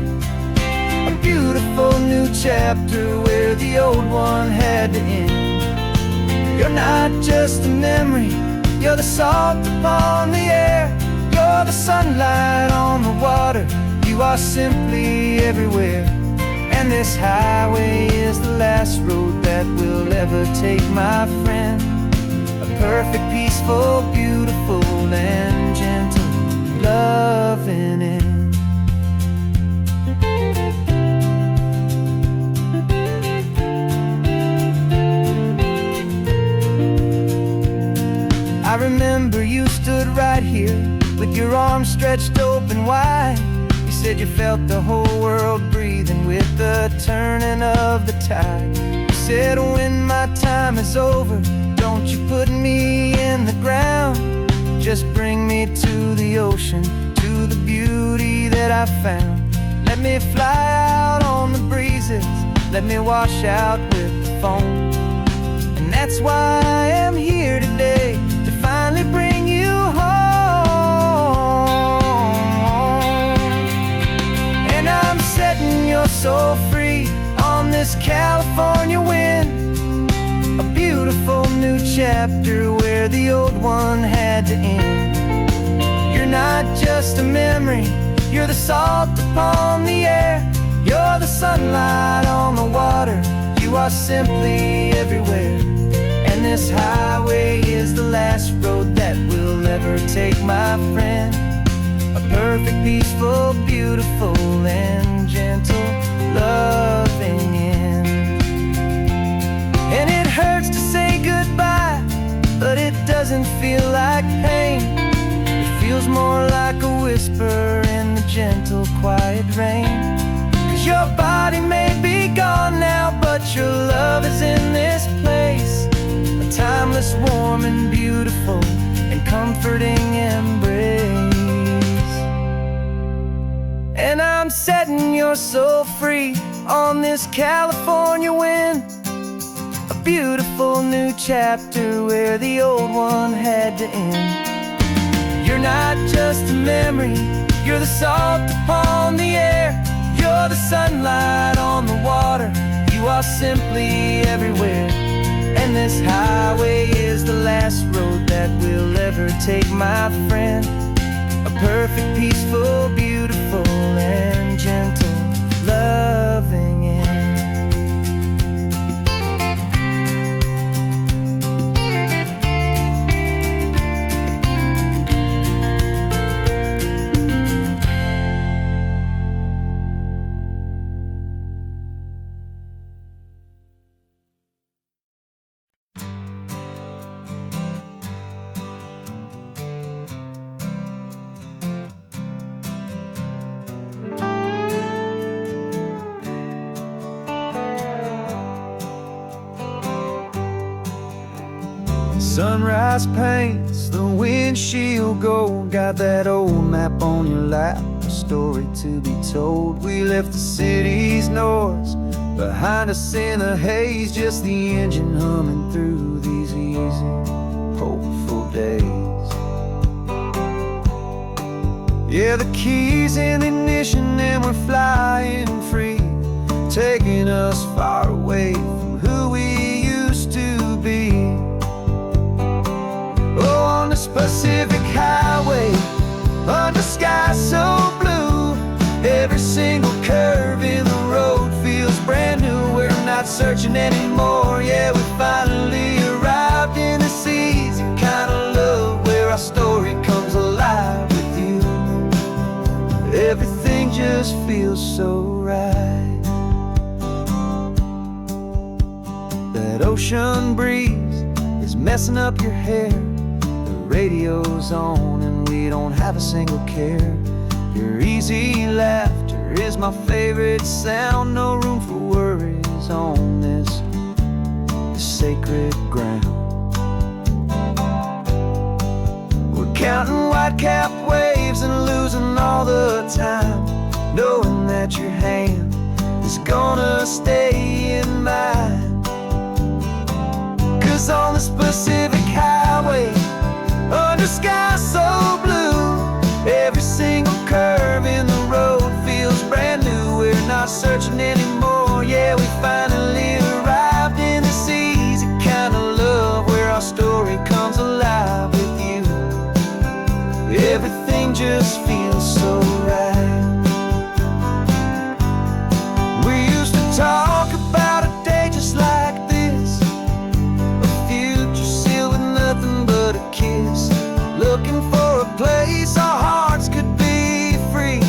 a beautiful new chapter where the old one had to end. You're not just a memory, you're the salt upon the air, you're the sunlight on the water, you are simply everywhere. And this highway is the last road that will ever take, my friend. A perfect, peaceful, beautiful, and gentle, loving end. I remember you stood right here with your arms stretched open wide. You said you felt the whole world breathing with the turning of the tide. You said when my time is over, don't you put me in the ground, just bring me to the ocean, to the beauty that I found. Let me fly out on the breezes, let me wash out with the foam. And that's why I am here today, to finally bring you home. And I'm setting your soul free on this California wind, a beautiful new chapter where the old one had to end. You're not just a memory, you're the salt upon the air, you're the sunlight on the water, you are simply everywhere. And this highway is the last road that we'll ever take, my friend. A perfect, peaceful, beautiful, and gentle, loving end. And it hurts to say goodbye, but it doesn't feel like pain. It feels more like a whisper in the gentle, quiet rain. 'Cause your body may be gone now, but your love is in this place, a timeless, warm, and beautiful, and comforting embrace. And I'm setting your soul free on this California wind, a beautiful new chapter where the old one had to end. You're not just a memory, you're the salt upon the air, you're the sunlight on the water, you are simply everywhere. And this highway is the last road that we'll ever take, my friend. A perfect, peaceful, beautiful, and gentle, loving end. Sunrise paints the windshield gold, got that old map on your lap, a story to be told. We left the city's noise behind us in the haze, just the engine humming through these easy, hopeful days. Yeah, the keys in the ignition and we're flying free, taking us far away from who we used to be. Oh, on this Pacific highway, under sky so blue, every single curve in the road feels brand new. We're not searching anymore, yeah, we finally arrived in this easy kind of love where our story comes alive with you. Everything just feels so right. That ocean breeze is messing up your hair. The radio's on and we don't have a single care. Your easy laughter is my favorite sound. No room for worries on this sacred ground. We're counting white-capped waves and losing all the time, knowing that your hand is gonna stay in mine. 'Cause on this Pacific highway, under sky so blue, every single curve in the road feels brand new. We're not searching anymore, yeah, we finally arrived in this easy kind of love, where our story comes alive with you. Everything just feels so right. We used to talk about a day just like this, a future sealed with nothing but a kiss, looking for a place our hearts could be free.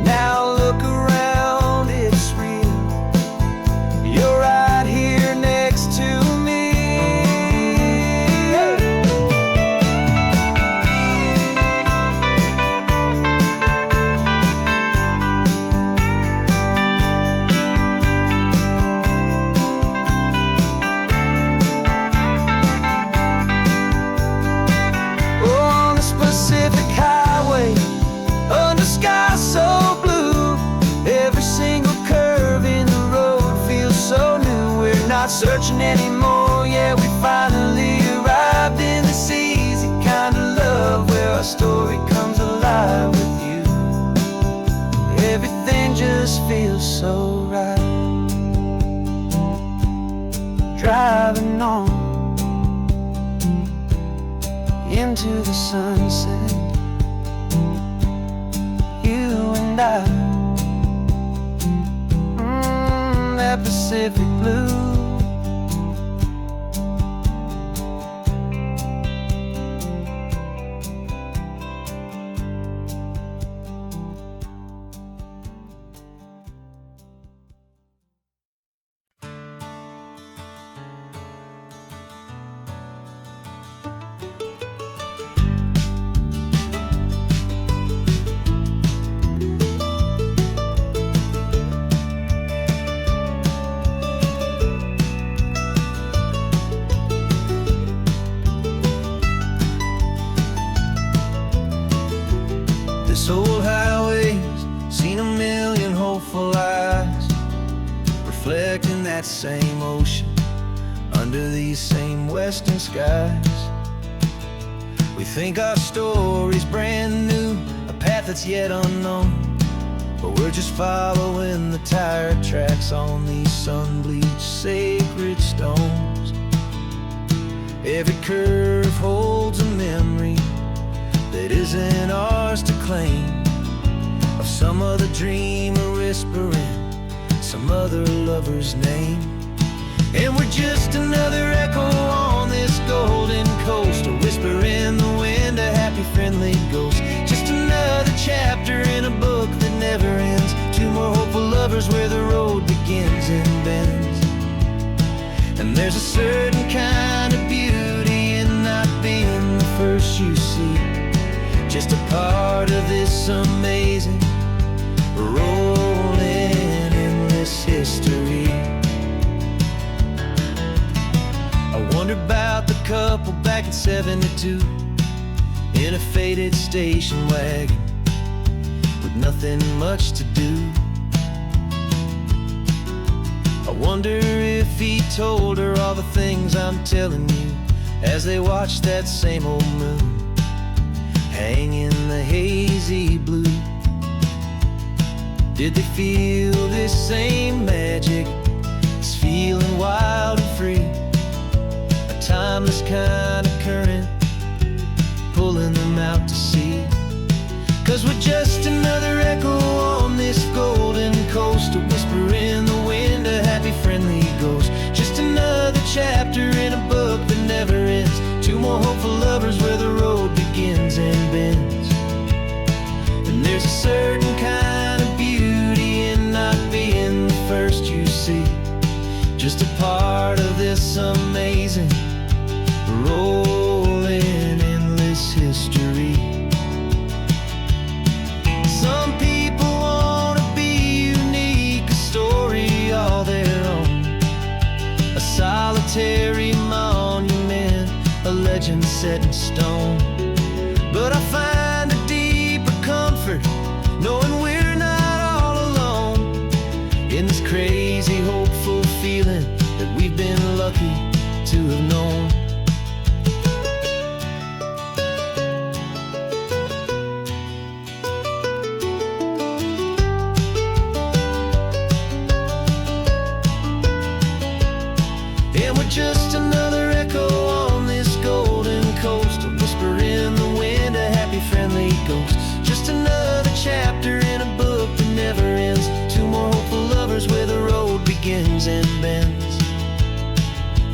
Now look around, it's real. You're right here next to me. On this Pacific highway, under sky so blue, every single curve in the road feels so new. We're not searching anymore, yeah, we finally arrived in this easy kind of love, where our story comes alive with you. Everything just feels so right. Driving on into the sunset, you and I, that Pacific blue. This old highway's seen a million hopeful eyes, reflecting that same ocean under these same western skies. We think our story's brand new, a path that's yet unknown, but we're just following the tire tracks on these sun-bleached sacred stones. Every curve holds a memory that isn't ours to claim, of some other dreamer whispering some other lover's name. And we're just another echo on this golden coast, a whisper in the wind, a happy friendly ghost. Just another chapter in a book that never ends, two more hopeful lovers where the road begins and bends. And there's a certain kind of beauty in not being the first you see, just a part of this amazing rolling endless history. I wonder about the couple back in '72 in a faded station wagon with nothing much to do. I wonder if he told her all the things I'm telling you as they watched that same old moon hang in the hazy blue. Did they feel this same magic, this feeling wild and free, a timeless kind of current pulling them out to sea? 'Cause we're just another echo on this golden coast, a whisper in the wind, a happy friendly ghost. Just another chapter in a book that never ends, two more hopeful lovers where the road begins and bends. And there's a certain kind of beauty in not being the first you see, just a part of this set in stone. But I find a deeper comfort knowing we're not all alone in this crazy, hopeful feeling that we've been lucky to have known. And we're just another echo on this golden coast, a whisper in the wind, a happy, friendly ghost. Just another chapter in a book that never ends. Two more hopeful lovers where the road begins and bends.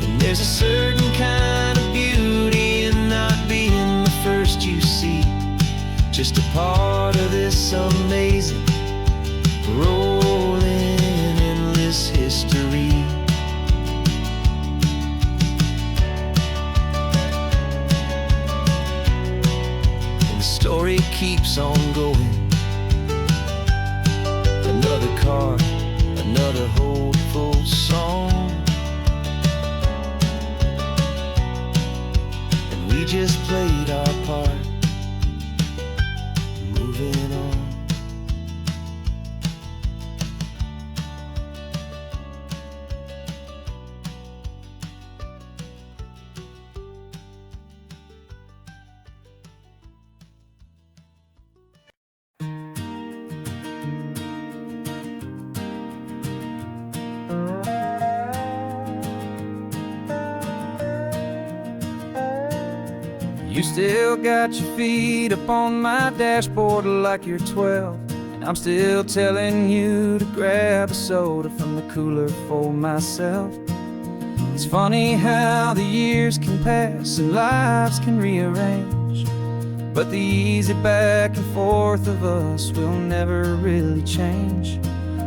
And there's a certain kind of beauty in not being the first you see, just a part of this amazing, rolling, endless history. Story keeps on going. Another car, another hopeful song, and we just played our part, moving on. You still got your feet up on my dashboard like you're 12, and I'm still telling you to grab a soda from the cooler for myself. It's funny how the years can pass and lives can rearrange, but the easy back and forth of us will never really change.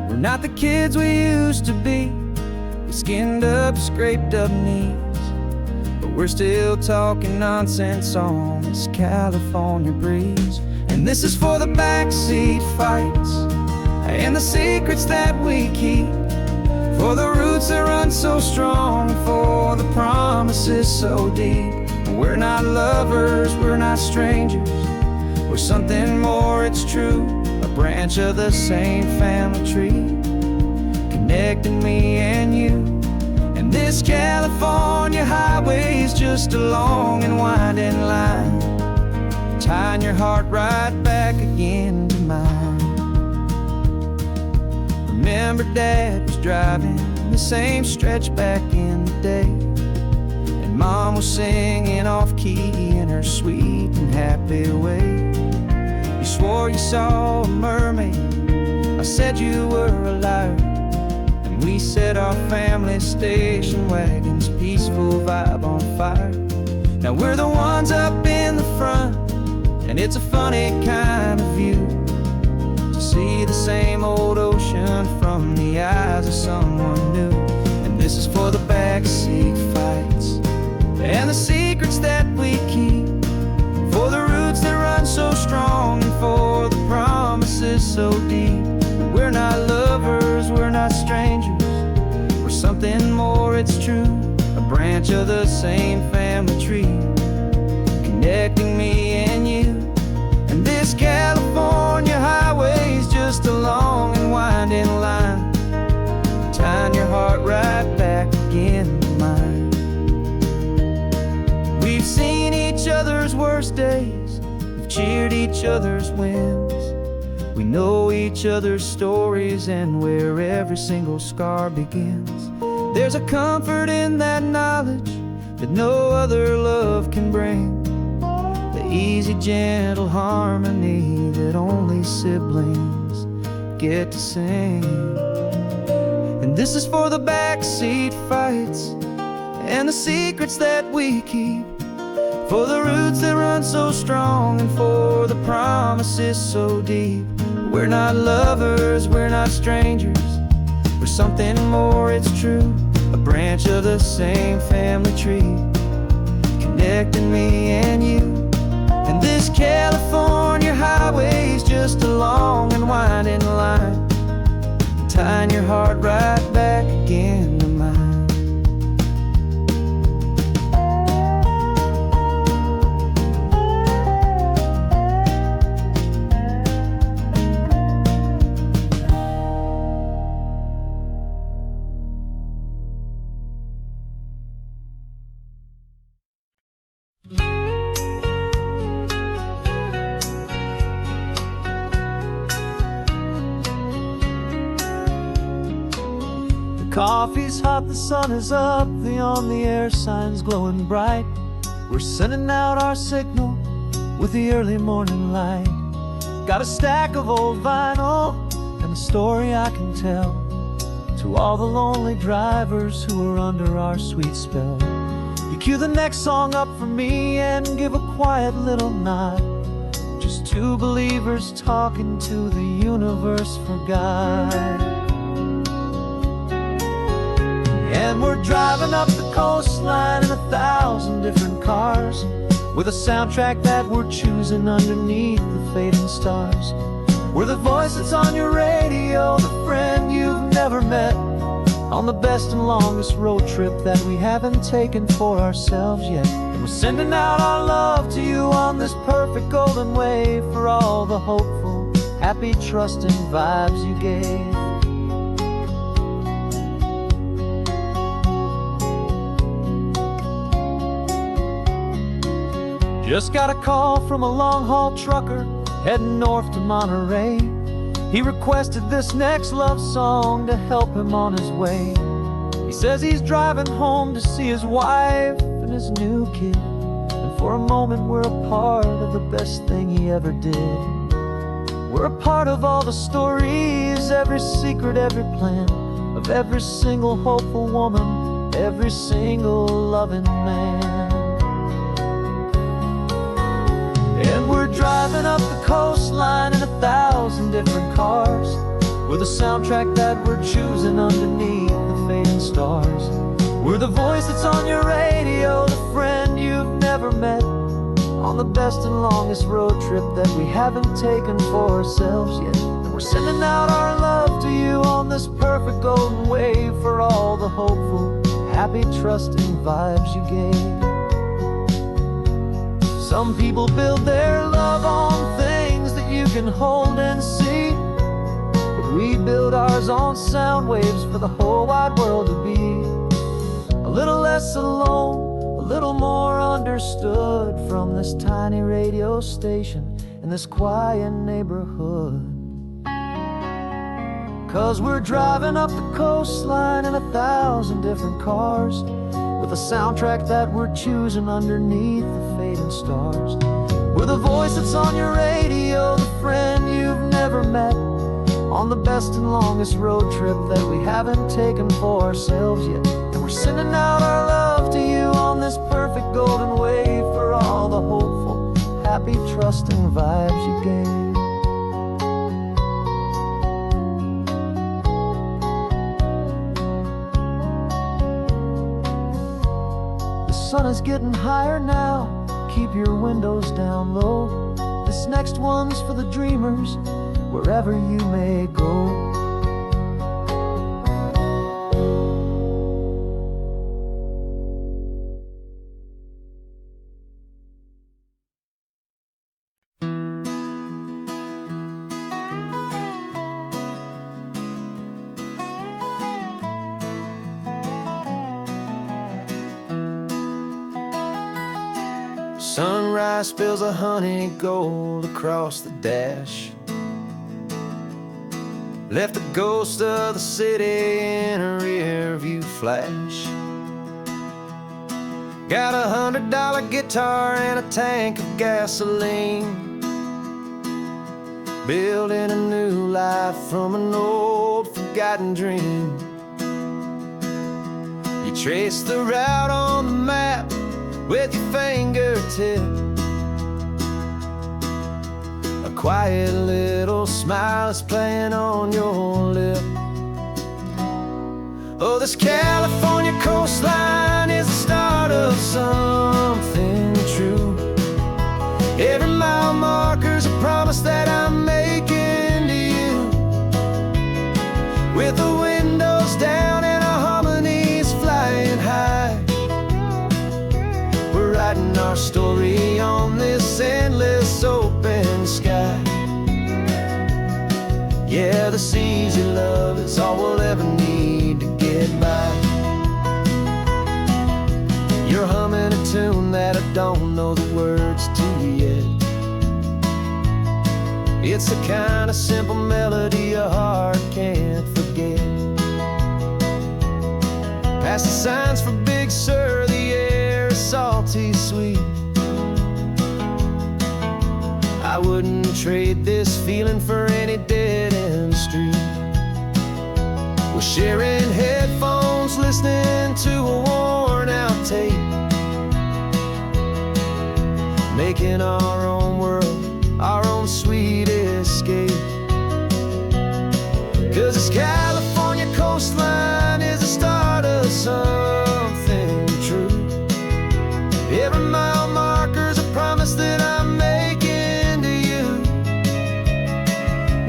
We're not the kids we used to be, with skinned up, scraped up knees, but we're still talking nonsense on this California breeze. And this is for the backseat fights and the secrets that we keep, for the roots that run so strong, for the promises so deep. We're not lovers, we're not strangers, we're something more, it's true, a branch of the same family tree, connecting me and you. And this California highway is just a long and winding line, tying your heart right back again to mine. Remember Dad was driving the same stretch back in the day, and Mom was singing off-key in her sweet and happy way. You swore you saw a mermaid, I said you were a liar, and we set our family station wagon's peaceful vibe on fire. Now we're the ones up in the front, and it's a funny kind of view to see the same old ocean from the eyes of someone new. And this is for the backseat fights and the secrets that we keep, for the roots that run so strong, and for the promises so deep. We're not lovers, we're not strangers, we're something more, it's true, a branch of the same family tree, connecting me and you. And this California highway is just a long and winding line, tying your heart right back again to mine. We've seen each other's worst days, we've cheered each other's wins, we know each other's stories and where every single scar begins. There's a comfort in that knowledge that no other love can bring, the easy, gentle harmony that only siblings get to sing. And this is for the backseat fights and the secrets that we keep, for the roots that run so strong, and for the promises so deep. We're not lovers, we're not strangers, we're something more, it's true, a branch of the same family tree, connecting me and you. And this California highway is just a long and winding line, tying your heart right back again to mine. Coffee's hot, the sun is up, the on-the-air sign's glowing bright. We're sending out our signal with the early morning light. Got a stack of old vinyl and a story I can tell to all the lonely drivers who are under our sweet spell. You cue the next song up for me and give a quiet little nod. Just two believers talking to the universe for God. And we're driving up the coastline in 1,000 different cars, with a soundtrack that we're choosing underneath the fading stars. We're the voice that's on your radio, the friend you've never met, on the best and longest road trip that we haven't taken for ourselves yet. And we're sending out our love to you on this perfect golden wave, for all the hopeful, happy, trusting vibes you gave. Just got a call from a long-haul trucker heading north to Monterey. He requested this next love song to help him on his way. He says he's driving home to see his wife and his new kid, and for a moment we're a part of the best thing he ever did. We're a part of all the stories, every secret, every plan, of every single hopeful woman, every single loving man. And we're driving up the coastline in 1,000 different cars, with a soundtrack that we're choosing underneath the fading stars. We're the voice that's on your radio, the friend you've never met, on the best and longest road trip that we haven't taken for ourselves yet. And we're sending out our love to you on this perfect golden wave, for all the hopeful, happy, trusting vibes you gave. Some people build their love on things that you can hold and see, but we build ours on sound waves for the whole wide world to be a little less alone, a little more understood, from this tiny radio station in this quiet neighborhood. 'Cause we're driving up the coastline in 1,000 different cars, with a soundtrack that we're choosing underneath the fading stars. We're the voice that's on your radio, the friend you've never met, on the best and longest road trip that we haven't taken for ourselves yet. And we're sending out our love to you on this perfect golden wave, for all the hopeful, happy, trusting vibes you gave. The sun is getting higher now, keep your windows down low. This next one's for the dreamers, wherever you may go. Sunrise spills a honey gold across the dash, left the ghost of the city in a rear view flash. Got a $100 guitar and a tank of gasoline, building a new life from an old forgotten dream. You trace the route on the map with your fingertip, a quiet little smile is playing on your lip. Oh, this California coastline is the start of something true. Every mile marker's a promise that I'm making to you, with the windows down and our harmonies flying high. We're writing our story on this endless open sky. Yeah, this easy love is all we'll ever need to get by. You're humming a tune that I don't know the words to yet. It's the kind of simple melody your heart can't forget. Past the signs for Big Sur, the air is salty sweet. I wouldn't trade this feeling for any dead-end street. We're sharing headphones, listening to a worn-out tape, making our own world, our own sweet escape. 'Cause this California coastline is the start of something true. Every mile marker's a promise that I'm making to you.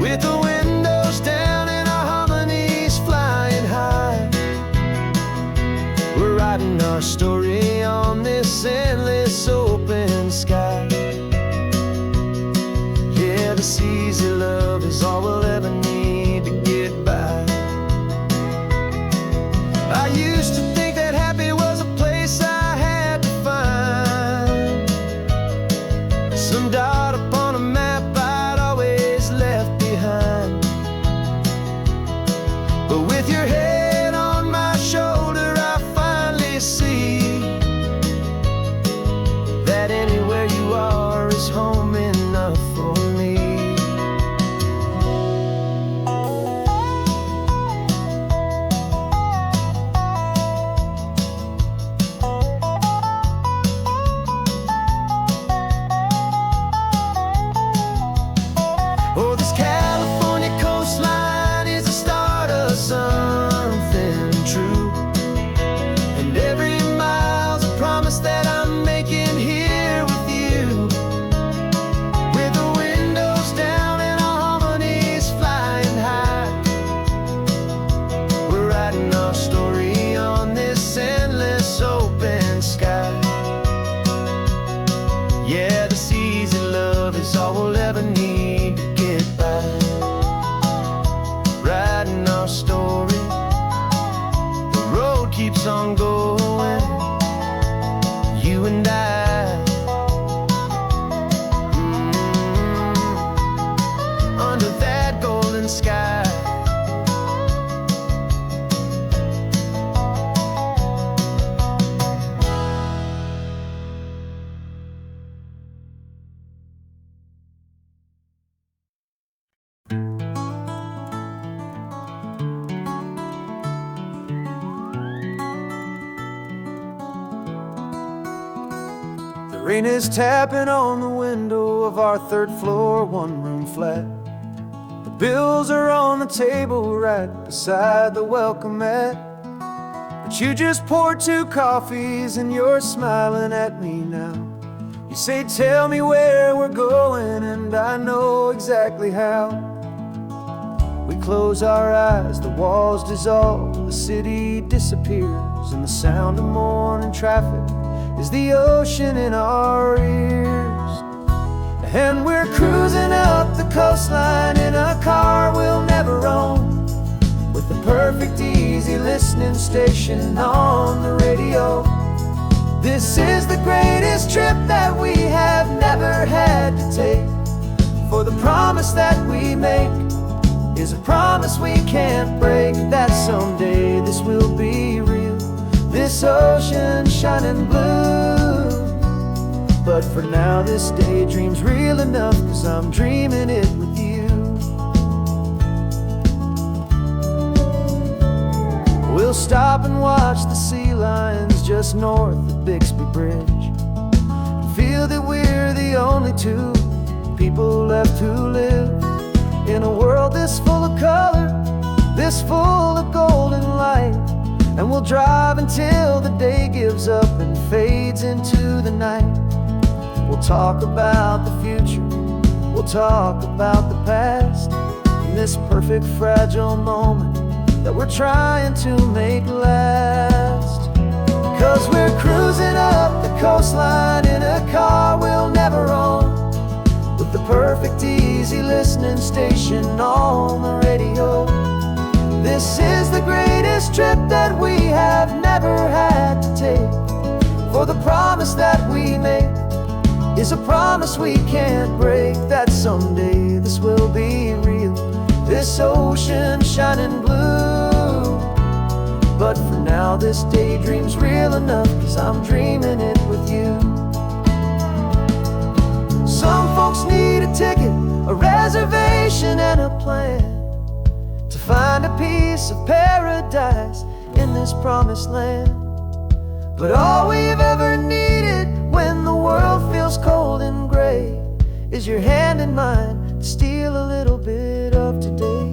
With the windows down and our harmonies flying high, we're writing our story on this endless open sky. Yeah, this easy love is all we'll ever need to get by. I used to think that happy was a place I had to find, some dot upon a map I'd always left behind. But with your head on my shoulder, I finally see that anywhere you are is home enough for me. Oh, this California coastline is the start of something true, and every mile's a promise that I'm making here with you. With the windows down and our harmonies flying high, we're writing our story on this endless open sky. Yeah, this easy love is all we'll ever need to get by. Writing our story, the road keeps on going, you and I. Under that golden sky. The rain is tapping on the window of our third floor, one-room flat. The bills are on the table right beside the welcome mat. But you just poured 2 coffees and you're smiling at me now. You say, tell me where we're going, and I know exactly how. We close our eyes, the walls dissolve, the city disappears, and the sound of morning traffic is the ocean in our ears. And we're cruising up the coastline in a car we'll never own, with the perfect easy listening station on the radio. This is the greatest trip that we have never had to take, for the promise that we make is a promise we can't break, that someday this will be real, this ocean shining blue. But for now this daydream's real enough, 'cause I'm dreaming it with you. We'll stop and watch the sea lions just north of Bixby Bridge, and feel that we're the only 2 people left who live in a world this full of color, this full of golden light. And we'll drive until the day gives up and fades into the night. We'll talk about the future, we'll talk about the past, in this perfect fragile moment that we're trying to make last. 'Cause we're cruising up the coastline in a car we'll never own, with the perfect easy listening station on the radio. This is the greatest trip that we have never had to take, for the promise that we make is a promise we can't break, that someday this will be real, this ocean shining blue. But for now this daydream's real enough, 'cause I'm dreaming it with you. Some folks need a ticket, a reservation and a plan to find a piece of paradise in this promised land. But all we've ever needed when the world feels cold and gray is your hand in mine to steal a little bit of today.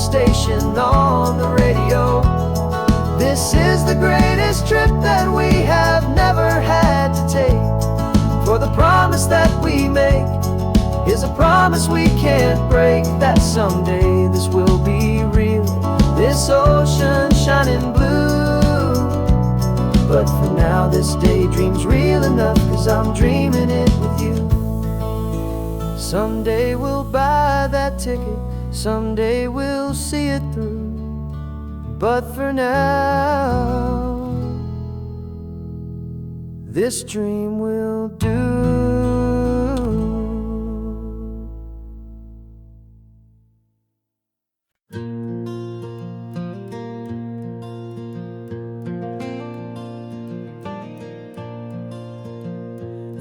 Station on the radio. This is the greatest trip that we have never had to take. For the promise that we make is a promise we can't break, that someday this will be real, this ocean shining blue. But for now this daydream's real enough, 'cause I'm dreaming it with you. Someday we'll buy that ticket, someday we'll see it through. But for now, this dream will do.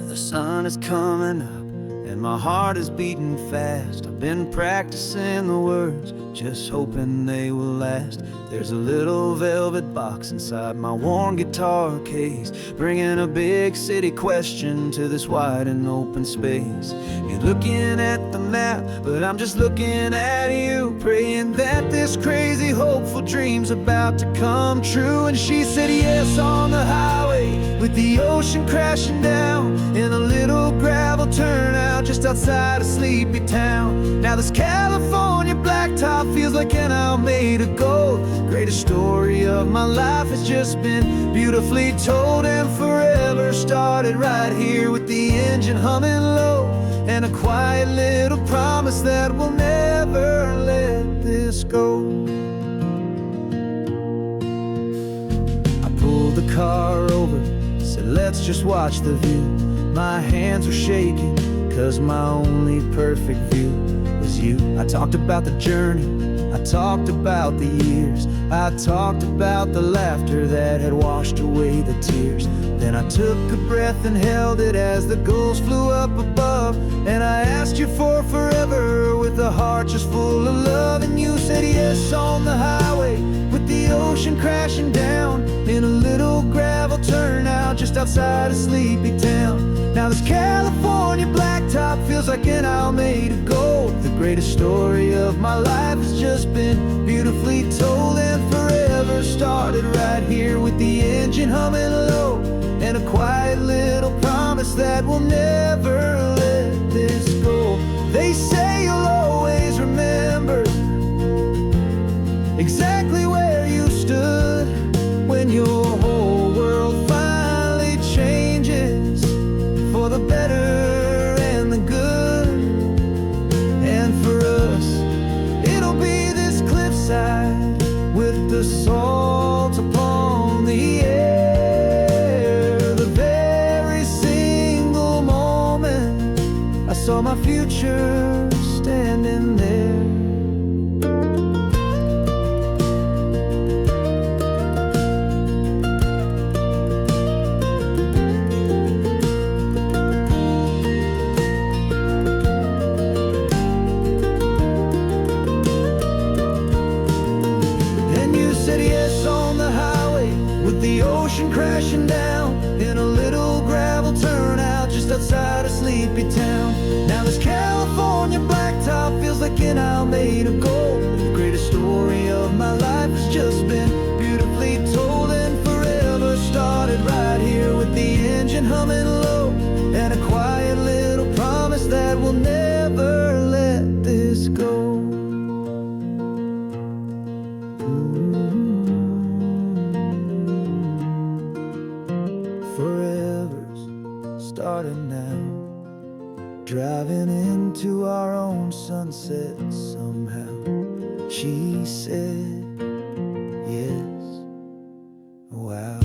The sun is coming up and my heart is beating fast. I've been practicing the words, just hoping they will last. There's a little velvet box inside my worn guitar case, bringing a big city question to this wide and open space. You're looking at the map, but I'm just looking at you, praying that this crazy hopeful dream's about to come true. And she said yes on the highway, with the ocean crashing down in a little gravel turnout just outside of sleepy town. Now this California blacktop feels like an hour made of gold. Greatest story of my life has just been beautifully told, and forever started right here with the engine humming low, and a quiet little promise that we'll never let this go. I pulled the car over, said let's just watch the view. My hands were shaking, 'cause my only perfect view was you. I talked about the journey, I talked about the years, I talked about the laughter that had washed away the tears. Then I took a breath and held it as the gulls flew up above, and I asked you for forever with a heart just full of love. And you said yes on the highway, with the ocean crashing down in a little gravel turnout just outside of sleepy town. Now this California blacktop feels like an hour made of gold. The greatest story of my life has just been beautifully told, and forever started right here with the engine humming low, and a quiet little promise that we'll never let this go. They say you'll always remember exactly where you stood when your whole world finally changes for the better and the good. And for us, it'll be this cliffside with the salt upon the air. The very single moment I saw my future standing there. Crashing down in a little gravel turnout just outside of sleepy town. Now this California blacktop feels like an hour made of gold. The greatest story of my life has just been beautifully told, and forever started right here with the engine humming low, and a quiet little promise that we'll never let this go. driving into our own sunset somehow. She said, yes, wow.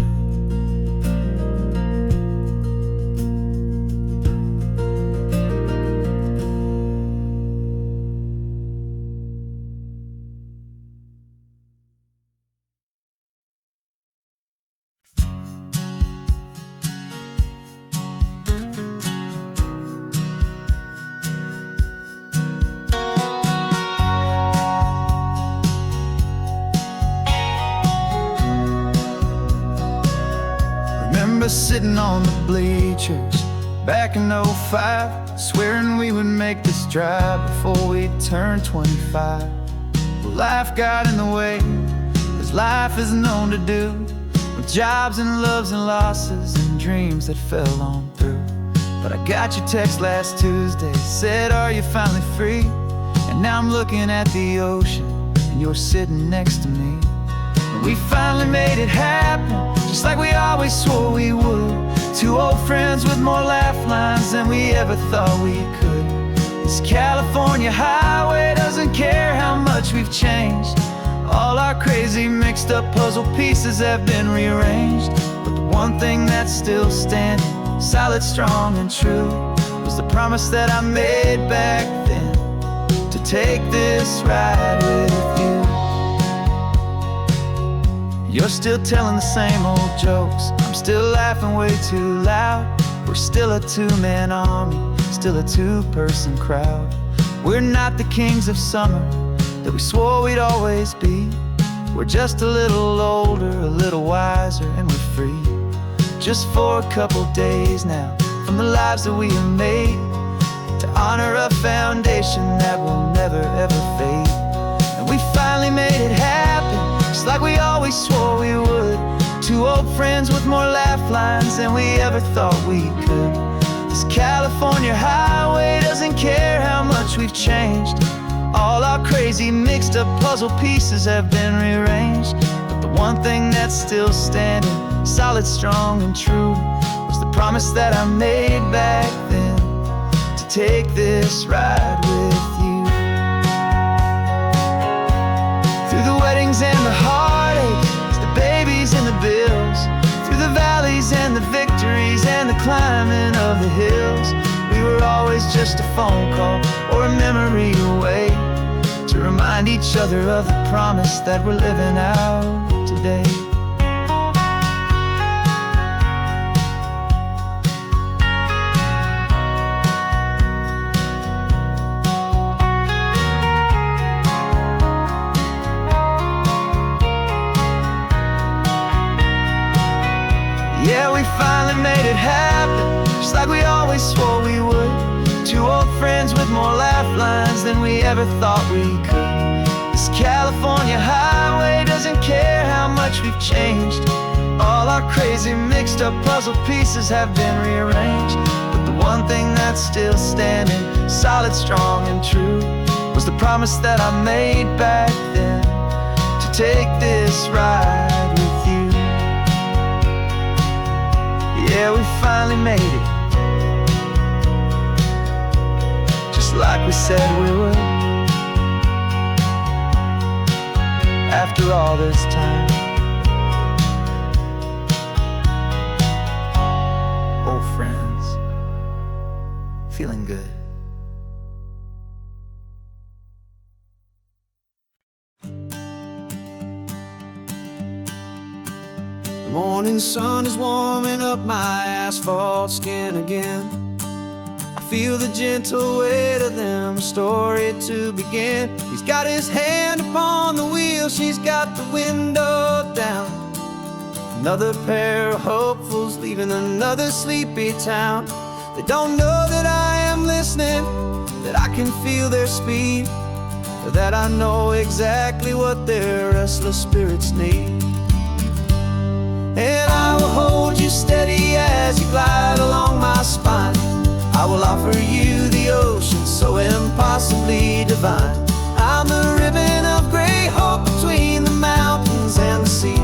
Remember sitting on the bleachers back in '05, swearing we would make this drive before we turned 25. Well, life got in the way, as life is known to do, with jobs and loves and losses and dreams that fell on through. But I got your text last Tuesday, said, are you finally free? And now I'm looking at the ocean, and you're sitting next to me. We finally made it happen, just like we always swore we would. Two old friends with more laugh lines than we ever thought we could. This California highway doesn't care how much we've changed. All our crazy mixed up puzzle pieces have been rearranged. But the one thing that's still standing, solid, strong, and true, was the promise that I made back then, to take this ride with you. You're still telling the same old jokes, I'm still laughing way too loud. We're still a two-man army, still a two-person crowd. We're not the kings of summer that we swore we'd always be. We're just a little older, a little wiser, and we're free. Just for a couple days now, from the lives that we have made, to honor a foundation that will never ever fade. And we finally made it happen, just like we always swore we would. Two old friends with more laugh lines than we ever thought we could. This California highway doesn't care how much we've changed. All our crazy mixed up puzzle pieces have been rearranged. But the one thing that's still standing, solid, strong, and true, was the promise that I made back then, to take this ride with you. Through the weddings and the heartaches, the babies and the bills, through the valleys and the victories and the climbing of the hills, we were always just a phone call or a memory away, to remind each other of the promise that we're living out today. Yeah, we finally made it happen, just like we always swore we would. Two old friends with more laugh lines than we ever thought we could. This California highway doesn't care how much we've changed. All our crazy mixed up puzzle pieces have been rearranged. But the one thing that's still standing, solid, strong, and true, was the promise that I made back then, to take this ride with you. Yeah, we finally made it, just like we said we would. After all this time, old friends, feeling good. The morning sun is warming up my asphalt skin again. I feel the gentle weight of them, a story to begin. He's got his hand upon the wheel, she's got the window down. Another pair of hopefuls leaving another sleepy town. They don't know that I am listening, that I can feel their speed, or that I know exactly what their restless spirits need. And I will hold you steady as you glide along my spine. I will offer you the ocean so impossibly divine. I'm the ribbon of gray hope between the mountains and the sea.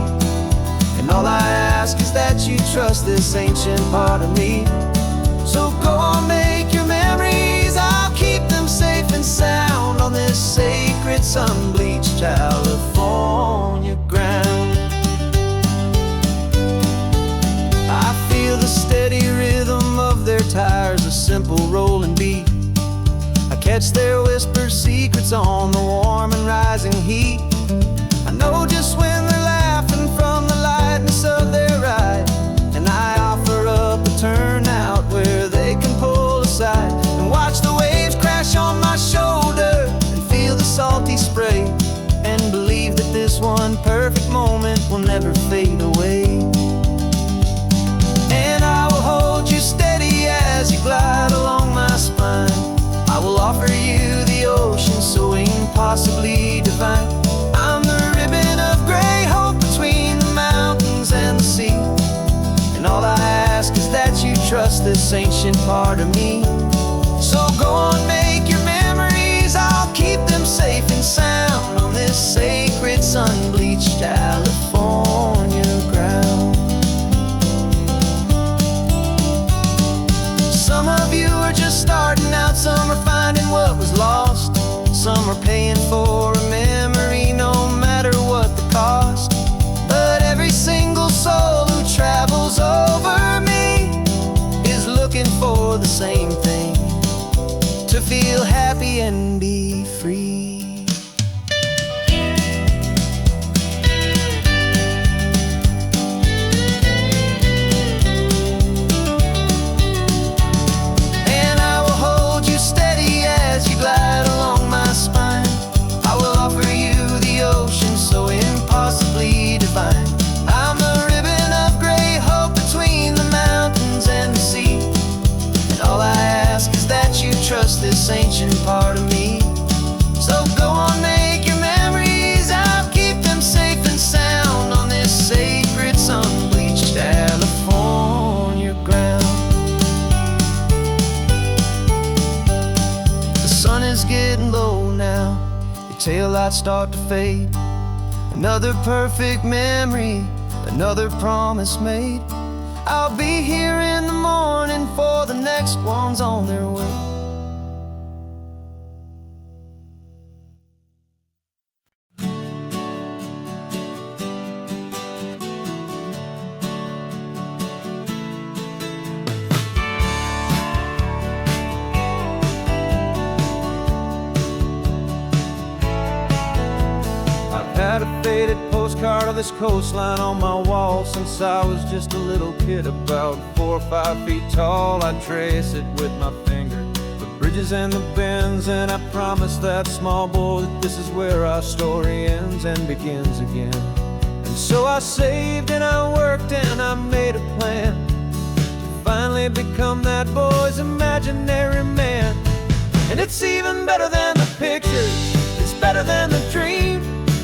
And all I ask is that you trust this ancient part of me. So go on, make your memories catch their whispered secrets on the warm and rising heat. I know just when they're laughing from the lightness of their ride, and I offer up a turnout where they can pull aside and watch the waves crash on my shoulder and feel the salty spray, and believe that this one perfect moment will never fade away. And I will hold you steady as you glide along my spine. I will offer you the ocean so impossibly divine. I'm the ribbon of gray hope between the mountains and the sea, and all I ask is that you trust this ancient part of me. So go on, make your memories, I'll keep them safe and sound on this sacred sun-bleached California ground. Some of you are just starting out, some are finding what was lost, some are paying for a memory no matter what the cost. But every single soul who travels over me is looking for the same thing: to feel happy and be free. And I will hold you steady as you glide along my spine. I will offer you the ocean so impossibly divine. I'm the ribbon of gray hope between the mountains and the sea, and all I ask is that you trust this ancient part of me. So go on, make your memories, I'll keep them safe and sound on this sacred sun-bleached California ground. The sun is getting low now, your taillights start to fade. Another perfect memory, another promise made. I'll be here in the morning for the next ones on their way. Had a faded postcard of this coastline on my wall since I was just a little kid, about 4 or 5 feet tall. I trace it with my finger, the bridges and the bends, and I promise that small boy that this is where our story ends and begins again. And so I saved and I worked and I made a plan to finally become that boy's imaginary man. And it's even better than the pictures, it's better than the dream,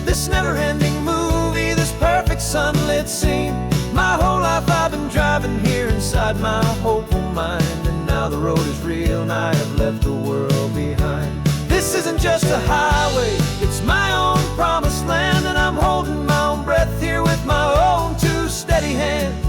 this never-ending movie, this perfect sunlit scene. My whole life I've been driving here inside my hopeful mind, and now the road is real and I have left the world behind. This isn't just a highway, it's my own promised land, and I'm holding my own breath here with my own 2 steady hands.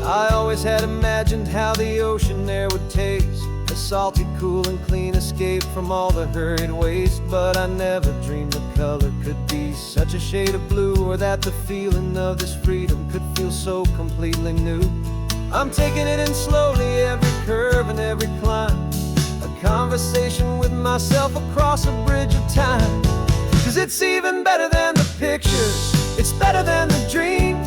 I always had imagined how the ocean there would taste, a salty, cool and clean escape from all the hurried waste. But I never dreamed the color could be such a shade of blue, or that the feeling of this freedom could feel so completely new. I'm taking it in slowly, every curve and every climb, a conversation with myself across a bridge of time. 'Cause it's even better than the pictures, it's better than the dream,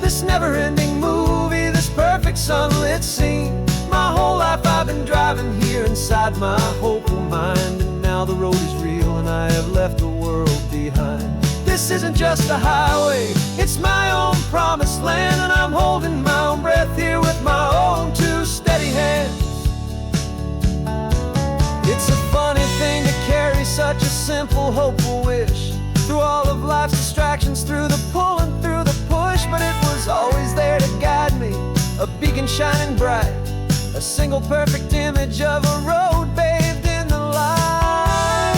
this never-ending movie, this perfect sunlit scene. My whole life I've been driving here inside my hopeful mind, and now the road is real and I have left the world behind. This isn't just a highway, it's my own promised land, and I'm holding my own breath here with my own 2 steady hands. It's a funny thing to carry such a simple, hopeful wish through all of life's distractions, through the pull and through the push, but it was always there to guide me, a beacon shining bright, a single perfect image of a road bathed in the light.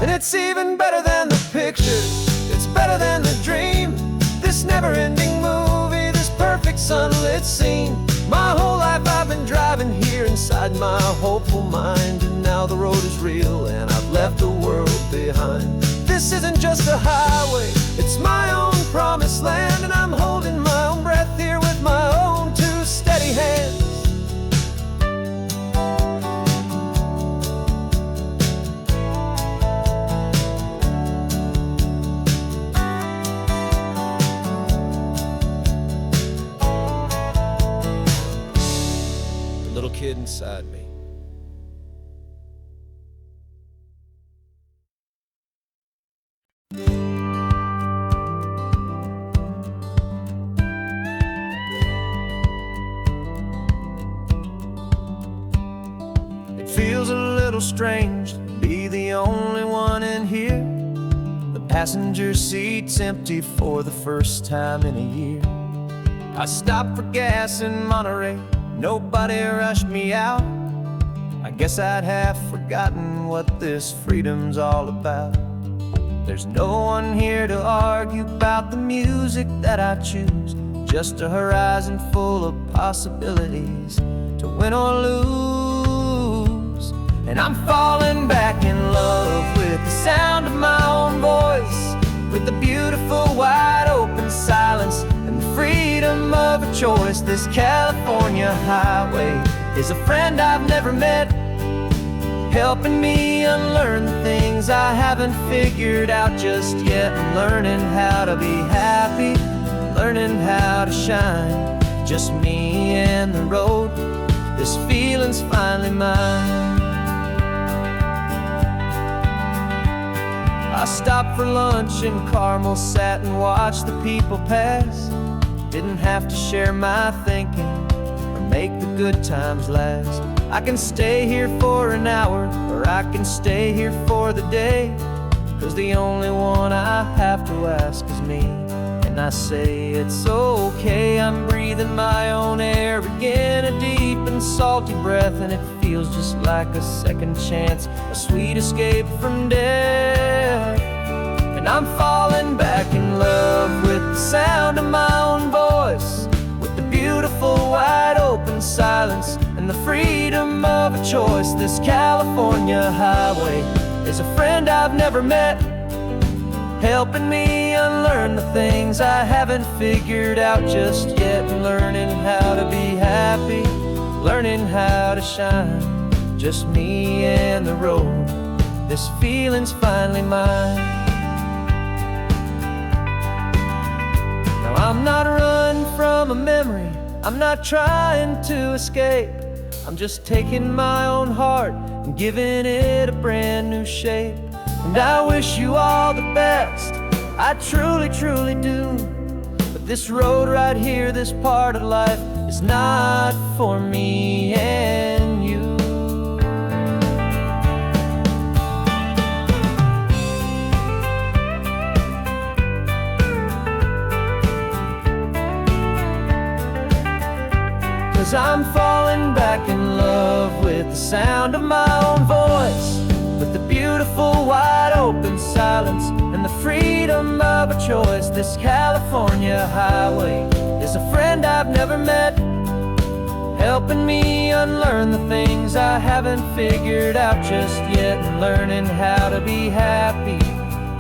And it's even better than the pictures, it's better than the dream, this never-ending movie, this perfect sunlit scene. My whole life I've been driving here inside my hopeful mind, and now the road is real and I've left the world behind. This isn't just a highway, it's my own promised land, and I'm holding my own breath here with my own two steady hands. The little kid inside me. It feels a little strange to be the only one in here. The passenger seat's empty for the first time in a year. I stopped for gas in Monterey, nobody rushed me out. I guess I'd have forgotten what this freedom's all about. There's no one here to argue about the music that I choose, just a horizon full of possibilities to win or lose. And I'm falling back in love with the sound of my own voice, with the beautiful wide open silence and the freedom of a choice. This California highway is a friend I've never met, helping me unlearn the things I haven't figured out just yet. I'm learning how to be happy, learning how to shine, just me and the road. This feeling's finally mine. I stopped for lunch in Carmel, sat and watched the people pass. Didn't have to share my thinking or make the good times last. I can stay here for an hour, or I can stay here for the day, 'cause the only one I have to ask is me. And I say it's okay, I'm breathing my own air again, a deep and salty breath, and it feels just like a second chance, a sweet escape from death. And I'm falling back in love with the sound of my own voice, with the beautiful wide open silence and the freedom of a choice. This California highway is a friend I've never met, helping me unlearn the things I haven't figured out just yet. Learning how to be happy, learning how to shine, just me and the road. This feeling's finally mine. Now I'm not running from a memory, I'm not trying to escape. I'm just taking my own heart and giving it a brand new shape. And I wish you all the best, I truly, truly do. But this road right here, this part of life, is not for me and you. 'Cause I'm falling back in love with the sound of my own voice, with the beautiful wide open silence and the freedom of a choice. This California highway is a friend I've never met, helping me unlearn the things I haven't figured out just yet. And learning how to be happy,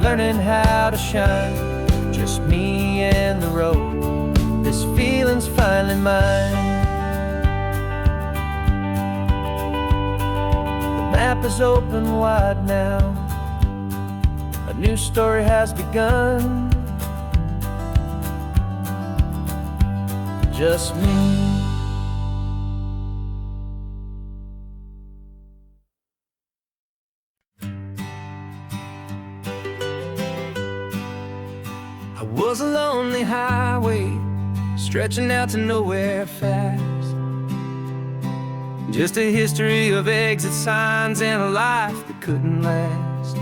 learning how to shine, just me and the road. This feeling's finally mine. The map is open wide now, a new story has begun. Just me. I was a lonely highway, stretching out to nowhere fast. Just a history of exit signs and a life that couldn't last.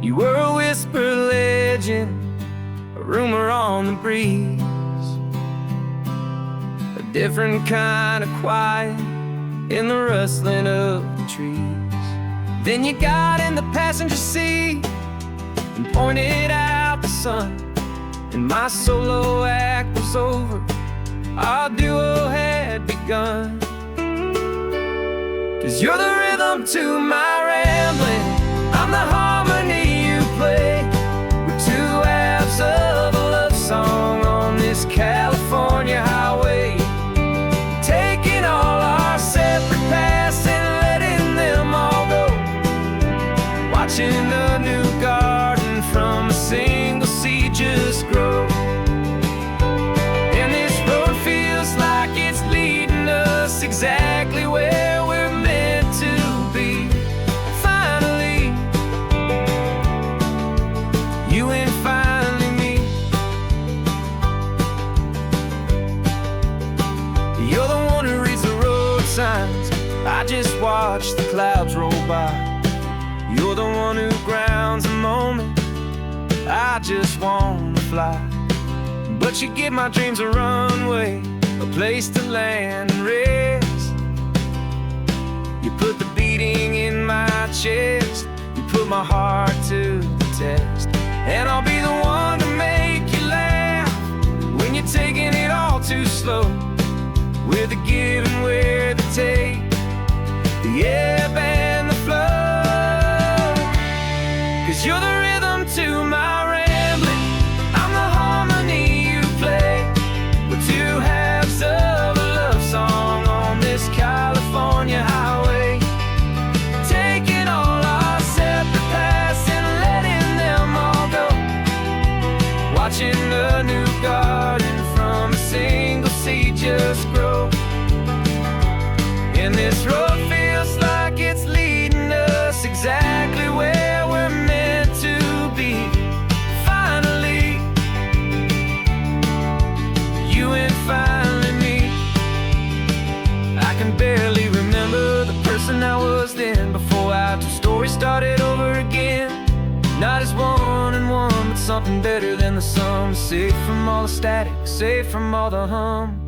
You were a whisper legend, a rumor on the breeze, a different kind of quiet in the rustling of the trees. Then you got in the passenger seat and pointed out the sun, and my solo act was over. Our duo had begun. begun. 'Cause you're the rhythm to my rambling, I'm the harmony you play. We're two halves of a love song on this California highway, taking all our separate paths and letting them all go, watching a new garden from a single seed just grow. And this road feels like it's leading us exactly where we're meant to be. Finally, you and finally me. You're the one who reads the road signs, I just watch the clouds roll by. You're the one who grounds the moment, I just wanna fly. But you give my dreams a runway, a place to land and rest. You put the beating in my chest, you put my heart to the test. And I'll be the one to make you laugh when you're taking it all too slow. We're the give and we're the take, the ebb and the flow. 'Cause you're the rhythm to my rambling, I'm the harmony you play. We're two halves of a love song on this California highway, taking all our separate paths and letting them all go, watching a new garden from a single seed just grow. And this road feels like it's leading us exactly where we're meant to be. Finally, you and finally me. I can barely remember the person I was then, before our two stories started over again. Not as one and one, but something better than the sum. Safe from all the static, safe from all the hum.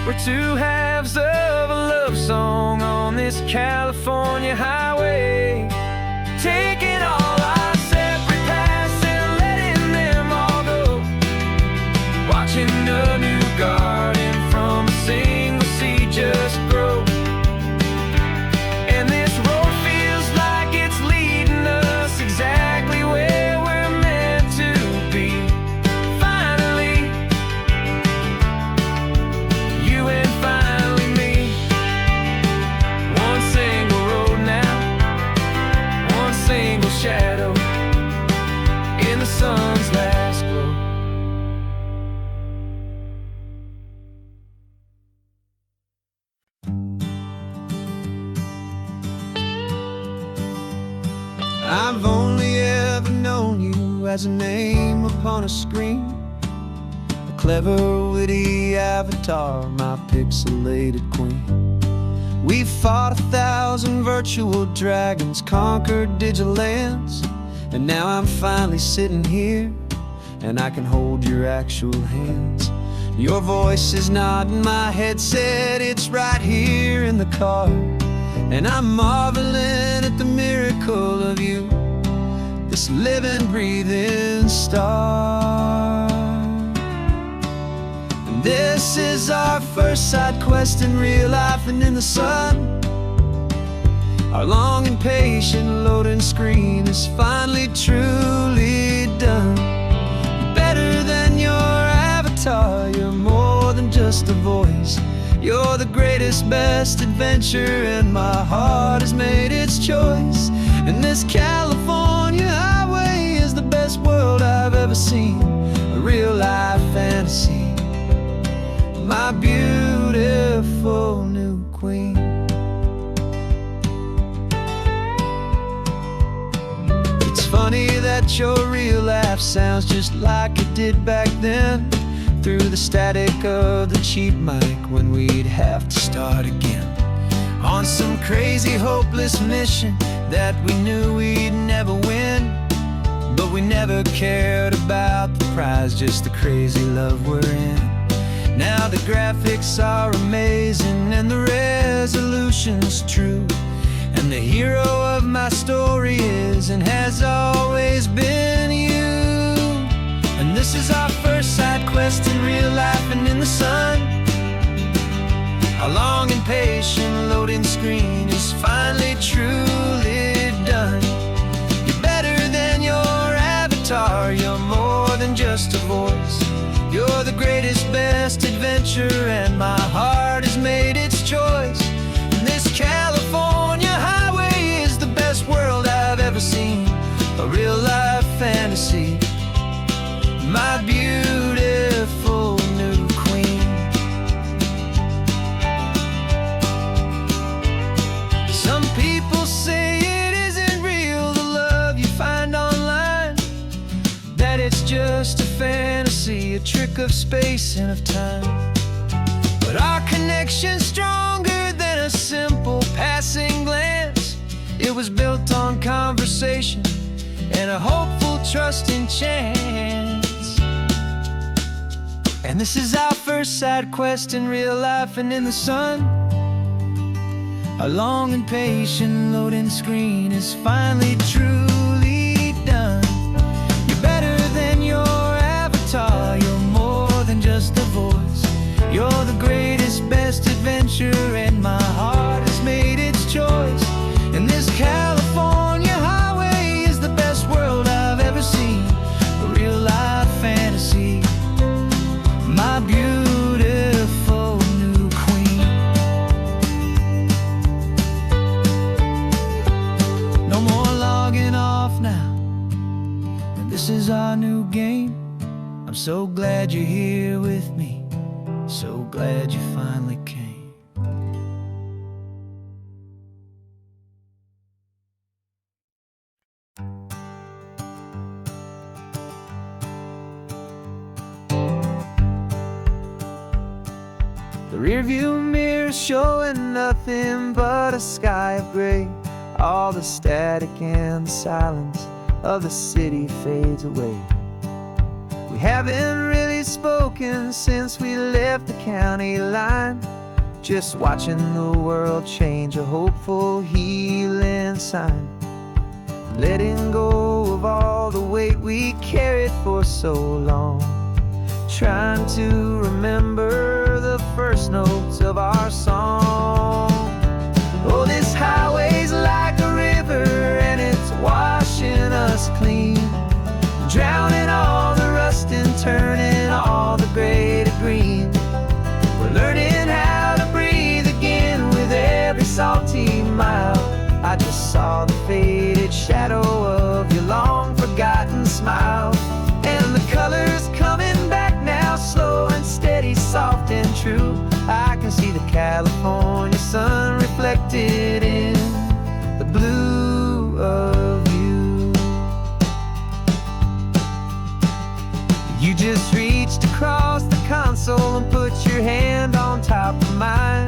We're two halves of a love song on this California highway, taking all our separate paths and letting them all go, watching a new garden from a single seed just grow. And this road feels like it's leading us exactly where we're meant to be. Finally, you and finally me. One single road now, one single shadow in the sun's last glow. I've only ever known you as a name upon a screen, a clever, witty avatar, my pixelated queen. We fought 1,000 virtual dragons, conquered digital lands, and now I'm finally sitting here, and I can hold your actual hands. Your voice is not in my headset, it's right here in the car, and I'm marveling at the miracle of you, this living, breathing star. And this is our first side quest in real life and in the sun. Our long and patient loading screen is finally truly done. Better than your avatar, you're more than just a voice. You're the greatest, best adventure, and my heart has made its choice. And this California highway is the best world I've ever seen, a real life fantasy, my beautiful new queen. It's funny that your real laugh sounds just like it did back then, through the static of the cheap mic when we'd have to start again, on some crazy hopeless mission that we knew we'd never win. But we never cared about the prize, just the crazy love we're in. Now the graphics are amazing and the resolution's true, and the hero of my story is and has always been you. And this is our first side quest in real life and in the sun. Our long and patient loading screen is finally truly done. You're better than your avatar, you're more than just a voice. You're the greatest, best adventure, and my heart has made its choice. And this California highway is the best world I've ever seen, a real life fantasy, my beautiful new queen. Some people say it isn't real, the love you find online, that it's just a fantasy, a trick of space and of time. But our connection's stronger than a simple passing glance. It was built on conversation and a hopeful, trusting chance. And this is our first side quest in real life and in the sun. Our long and patient loading screen is finally truly done. You're better than your avatar, you're more than just a voice. You're the greatest, best adventure, and my heart has made its choice. And this California highway is the best world I've ever seen, a real life fantasy, my beautiful new queen. No more logging off now, and this is our new game. I'm so glad you're here with me, so glad you finally came. The rearview mirror showing nothing but a sky of gray. All the static and the silence of the city fades away. We haven't really spoken since we left the county line, just watching the world change, a hopeful healing sign. Letting go of all the weight we carried for so long, trying to remember the first notes of our song. Oh, this highway's like a river and it's washing us clean, drowning all the rust and turning all the gray to green. We're learning how to breathe again with every salty mile. I just saw the faded shadow of your long forgotten smile, and the colors coming back now, slow and steady, soft and true. I can see the California sun reflected in the blue of you. You just reached across the console and put your hand on top of mine.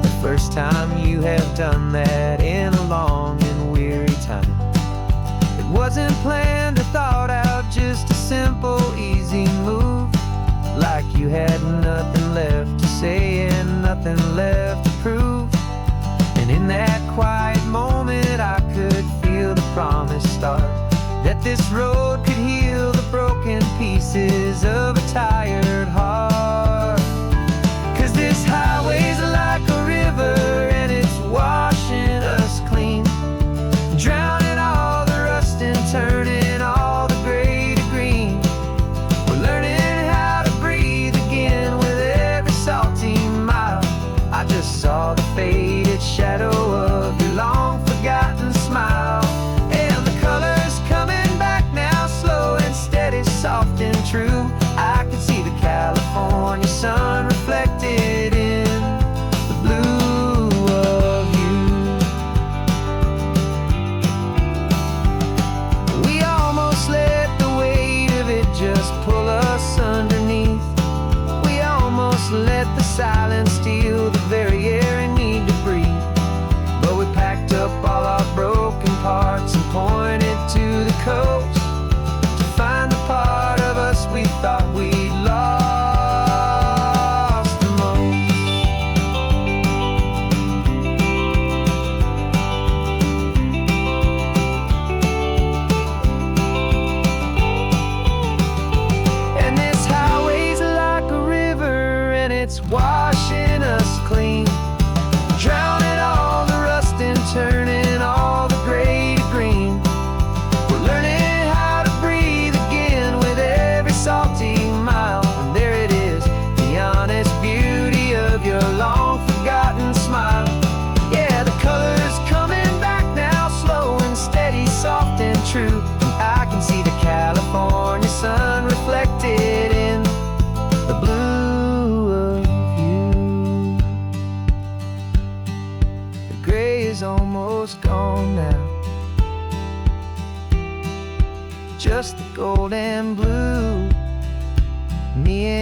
The first time you have done that in a long and weary time. It wasn't planned or thought out, just a simple, easy move. Like you had nothing left to say and nothing left to prove. And in that quiet moment I could feel the promise start, that this road could heal the broken pieces of a tired heart. 'Cause this highway's like a river and it's washing us clean, drowning all the rust and turning all the gray to green. We're learning how to breathe again with every salty mile. I just saw the faded shadow of your long forgotten smile, and the colors coming back now, slow and steady, soft and true. I can see the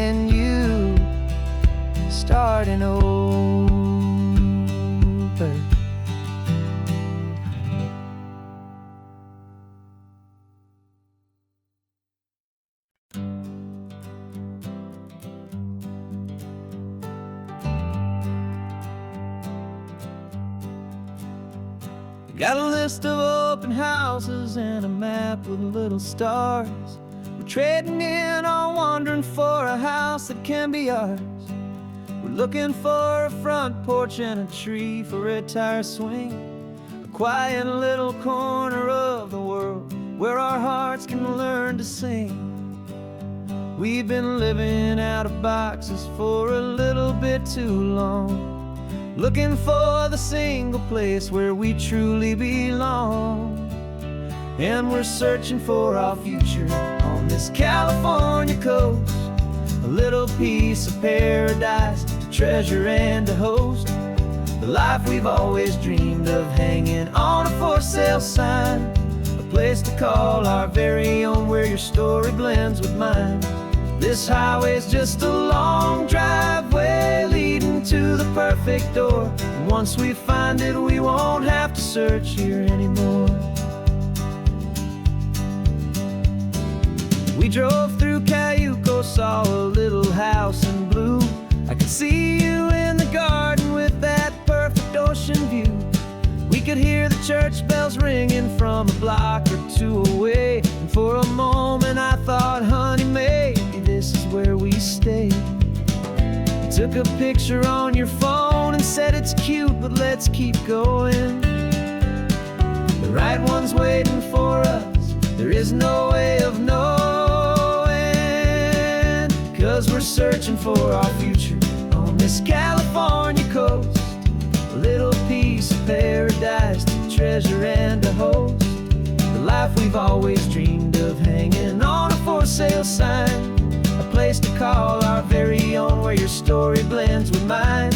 and you starting over. Got a list of open houses and a map with little stars. We're trading in on wandering for a house that can be ours. We're looking for a front porch and a tree for a tire swing, a quiet little corner of the world where our hearts can learn to sing. We've been living out of boxes for a little bit too long, looking for the single place where we truly belong. And we're searching for our future on this California coast, a little piece of paradise to treasure and to host, the life we've always dreamed of, hanging on a for sale sign, a place to call our very own where your story blends with mine. This highway's just a long driveway leading to the perfect door, and once we find it we won't have to search here anymore. We drove through Cayuco, saw a little house in blue. I could see you in the garden with that perfect ocean view. We could hear the church bells ringing from a block or two away, and for a moment I thought, honey, maybe this is where we stay. You took a picture on your phone and said it's cute, but let's keep going. The right one's waiting for us, there is no way of knowing, 'cause we're searching for our future on this California coast, a little piece of paradise to treasure and to host, the life we've always dreamed of, hanging on a for sale sign, a place to call our very own where your story blends with mine.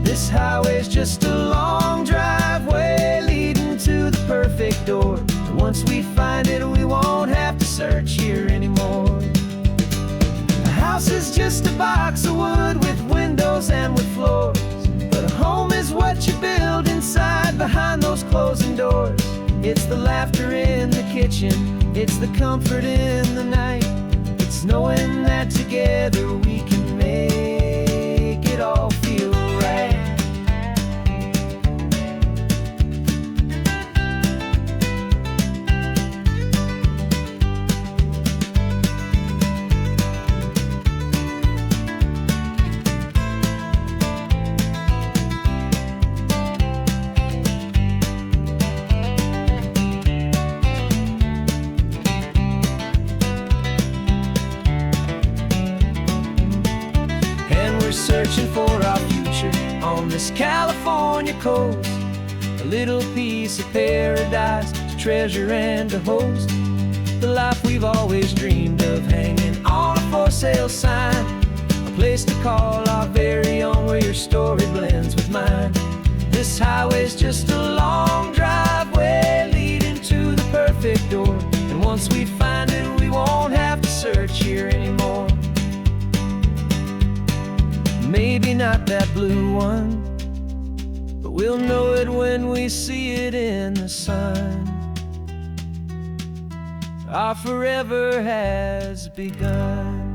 This highway's just a long driveway leading to the perfect door, and once we find it we won't have to search here anymore. A house is just a box of wood with windows and with floors, but a home is what you build inside behind those closing doors. It's the laughter in the kitchen, it's the comfort in the night, it's knowing that together we can make it all feel right. Searching for our future on this California coast, a little piece of paradise to treasure and to host, the life we've always dreamed of, hanging on a for sale sign, a place to call our very own where your story blends with mine. This highway's just a long driveway leading to the perfect door, and once we find it we won't have to search here anymore. Maybe not that blue one, but we'll know it when we see it in the sun. Our forever has begun.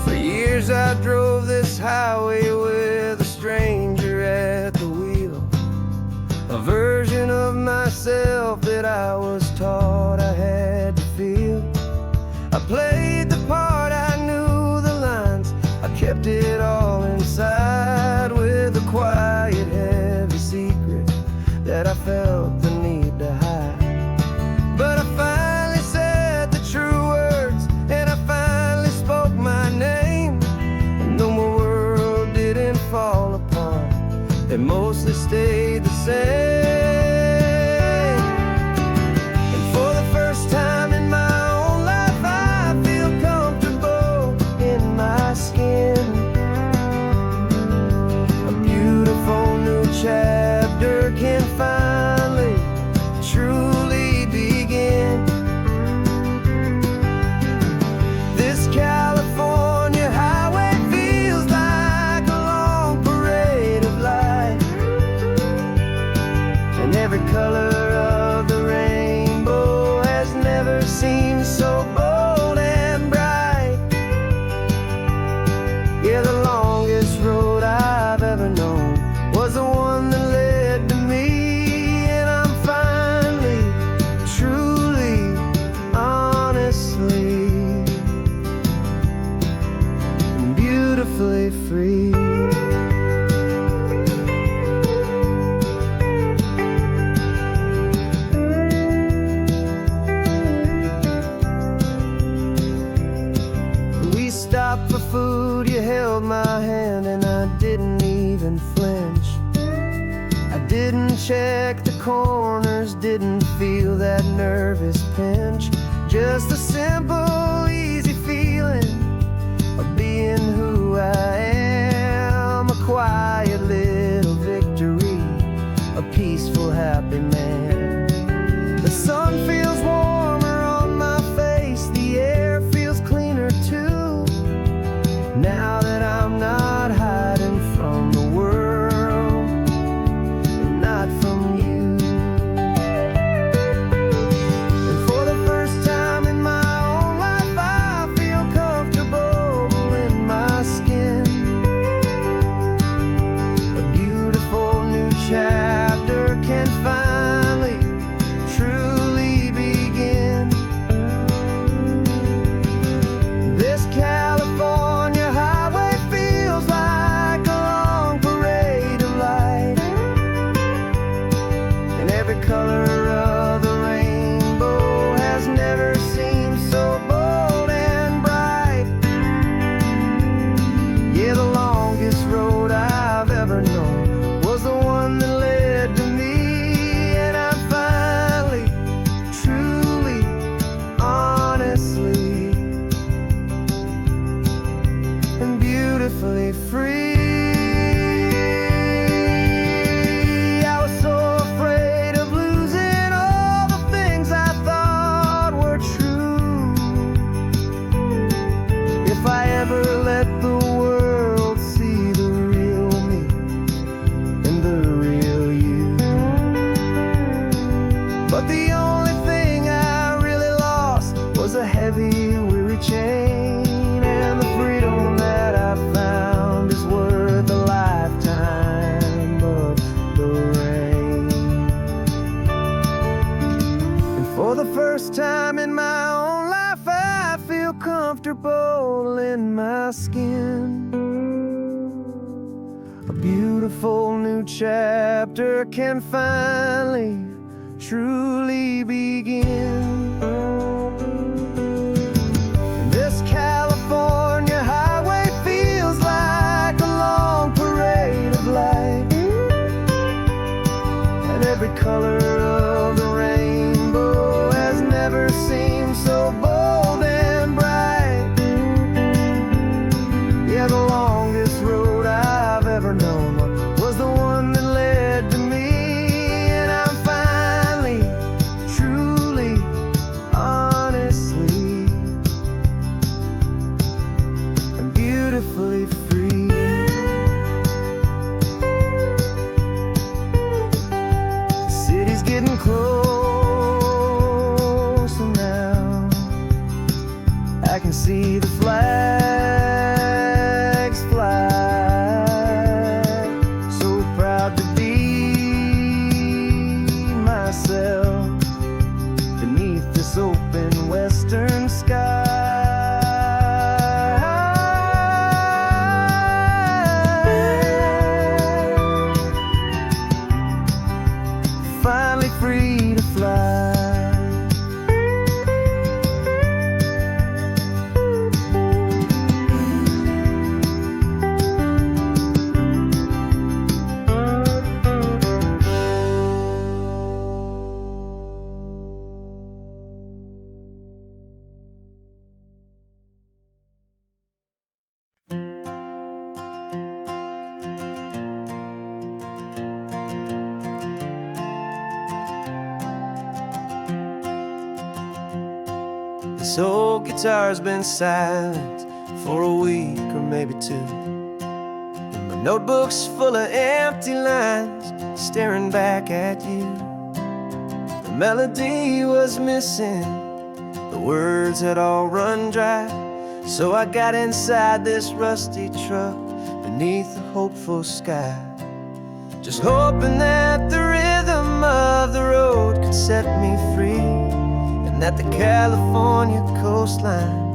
For years I drove this highway with a stranger at the wheel, a version of myself that I was taught I had to feel. I played the part, I knew the lines, I kept it all inside with a quiet, heavy secret that I felt the need to hide. But I finally said the true words held my hand and I didn't even flinch. I didn't check the corners, didn't feel that nervous pinch. Just a simple, easy feeling of being who I am. A quiet little victory, a peaceful, happy man. The sun feels warmer on my face, the air feels cleaner too. Now that I'm not hiding from the world, and not from you. And for the first time in my own life, I feel comfortable in my skin. A beautiful new chapter can finally, truly begin. This California highway feels like a long parade of light, and every color of the rainbow has never seemed so bold and bright. Yeah, the longest road I've ever known was the one that led to me, and I'm finally, truly, honestly, and beautifully free. I was so afraid of losing all the things I thought were true. If I ever let the world see the real me and the real you. But the only thing I really lost was a heavy, weary chain, and the freedom that I found is worth a lifetime of the rain. And for the first time in my own life, I feel comfortable in my skin. A beautiful new chapter can finally, truly begin. This California highway feels like a long parade of light, and every color of the rainbow has never seemed so bold and bright. Yeah, the longest road I've ever known was the one that led to me, and I'm finally, truly, honestly, and beautifully free. The city's getting closer now. I can see the flags fly. So proud to be myself beneath this open western sky. Finally free to fly. This old guitar's been silent for a week or maybe two, and my notebook's full of empty lines staring back at you. The melody was missing, the words had all run dry, so I got inside this rusty truck beneath the hopeful sky, just hoping that the rhythm of the road could set me free, and that the California coastline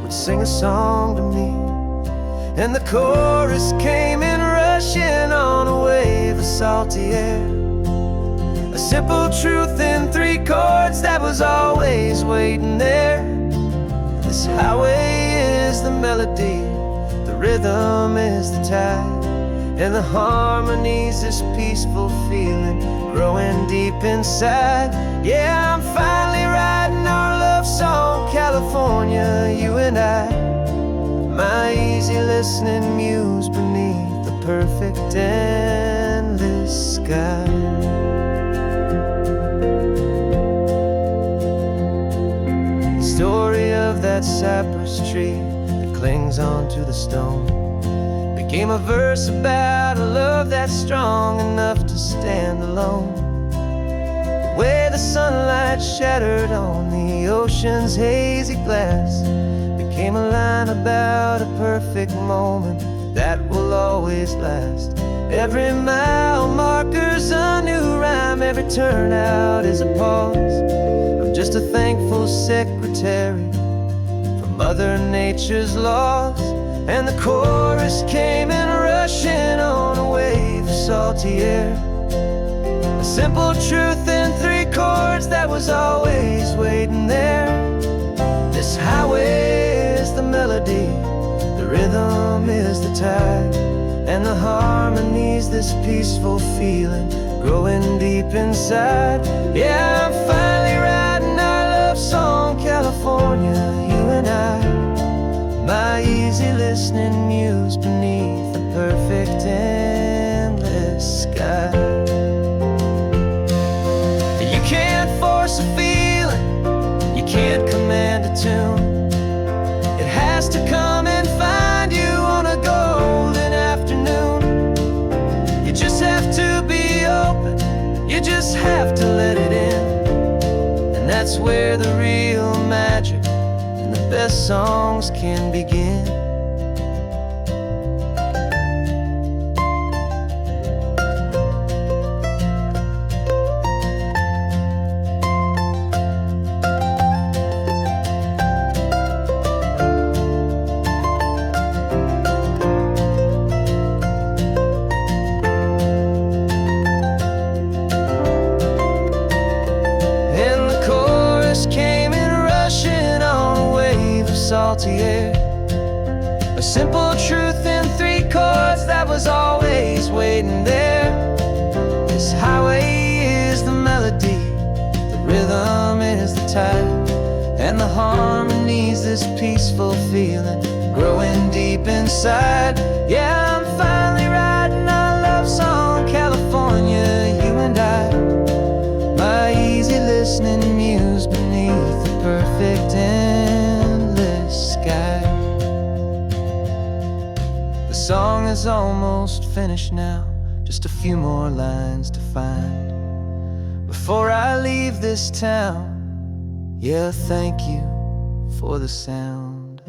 would sing a song to me. And the chorus came in rushing on a wave of salty air, a simple truth in 3 chords that was always waiting there. This highway is the melody, the rhythm is the tide, and the harmony's this peaceful feeling growing deep inside. Yeah, I'm finally writing our love song, California, you and I. My easy listening muse beneath the perfect endless sky. Story of that cypress tree that clings onto the stone became a verse about a love that's strong enough to stand alone. The way the sunlight shattered on the ocean's hazy glass became a line about a perfect moment that will always last. Every mile marker's a new rhyme, every turnout is a pause. I'm just a thankful secretary for Mother Nature's laws. And the chorus came in rushing on a wave of salty air. A simple truth in 3 chords that was always waiting there. This highway is the melody, the rhythm is the tide, and the harmony's this peaceful feeling growing deep inside. Yeah, I'm finally writing our love song, California, you and I. My easy listening muse beneath the perfect endless sky. You can't force a feeling, you can't command a tune. It has to come and find you on a golden afternoon. You just have to be open, you just have to let it in. And that's where the real magic and the best songs can begin. And the chorus came in rushing on a wave of salty air. A simple truth in 3 chords that was always waiting there. This highway is the melody, the rhythm is the tide, and the harmony's this peaceful feeling growing deep inside. Yeah, I'm finally writing our love song, California, you and I. My easy listening muse beneath the perfect endless sky. The song is almost finished now, just a few more lines to find before I leave this town. Yeah, thank you for the sound.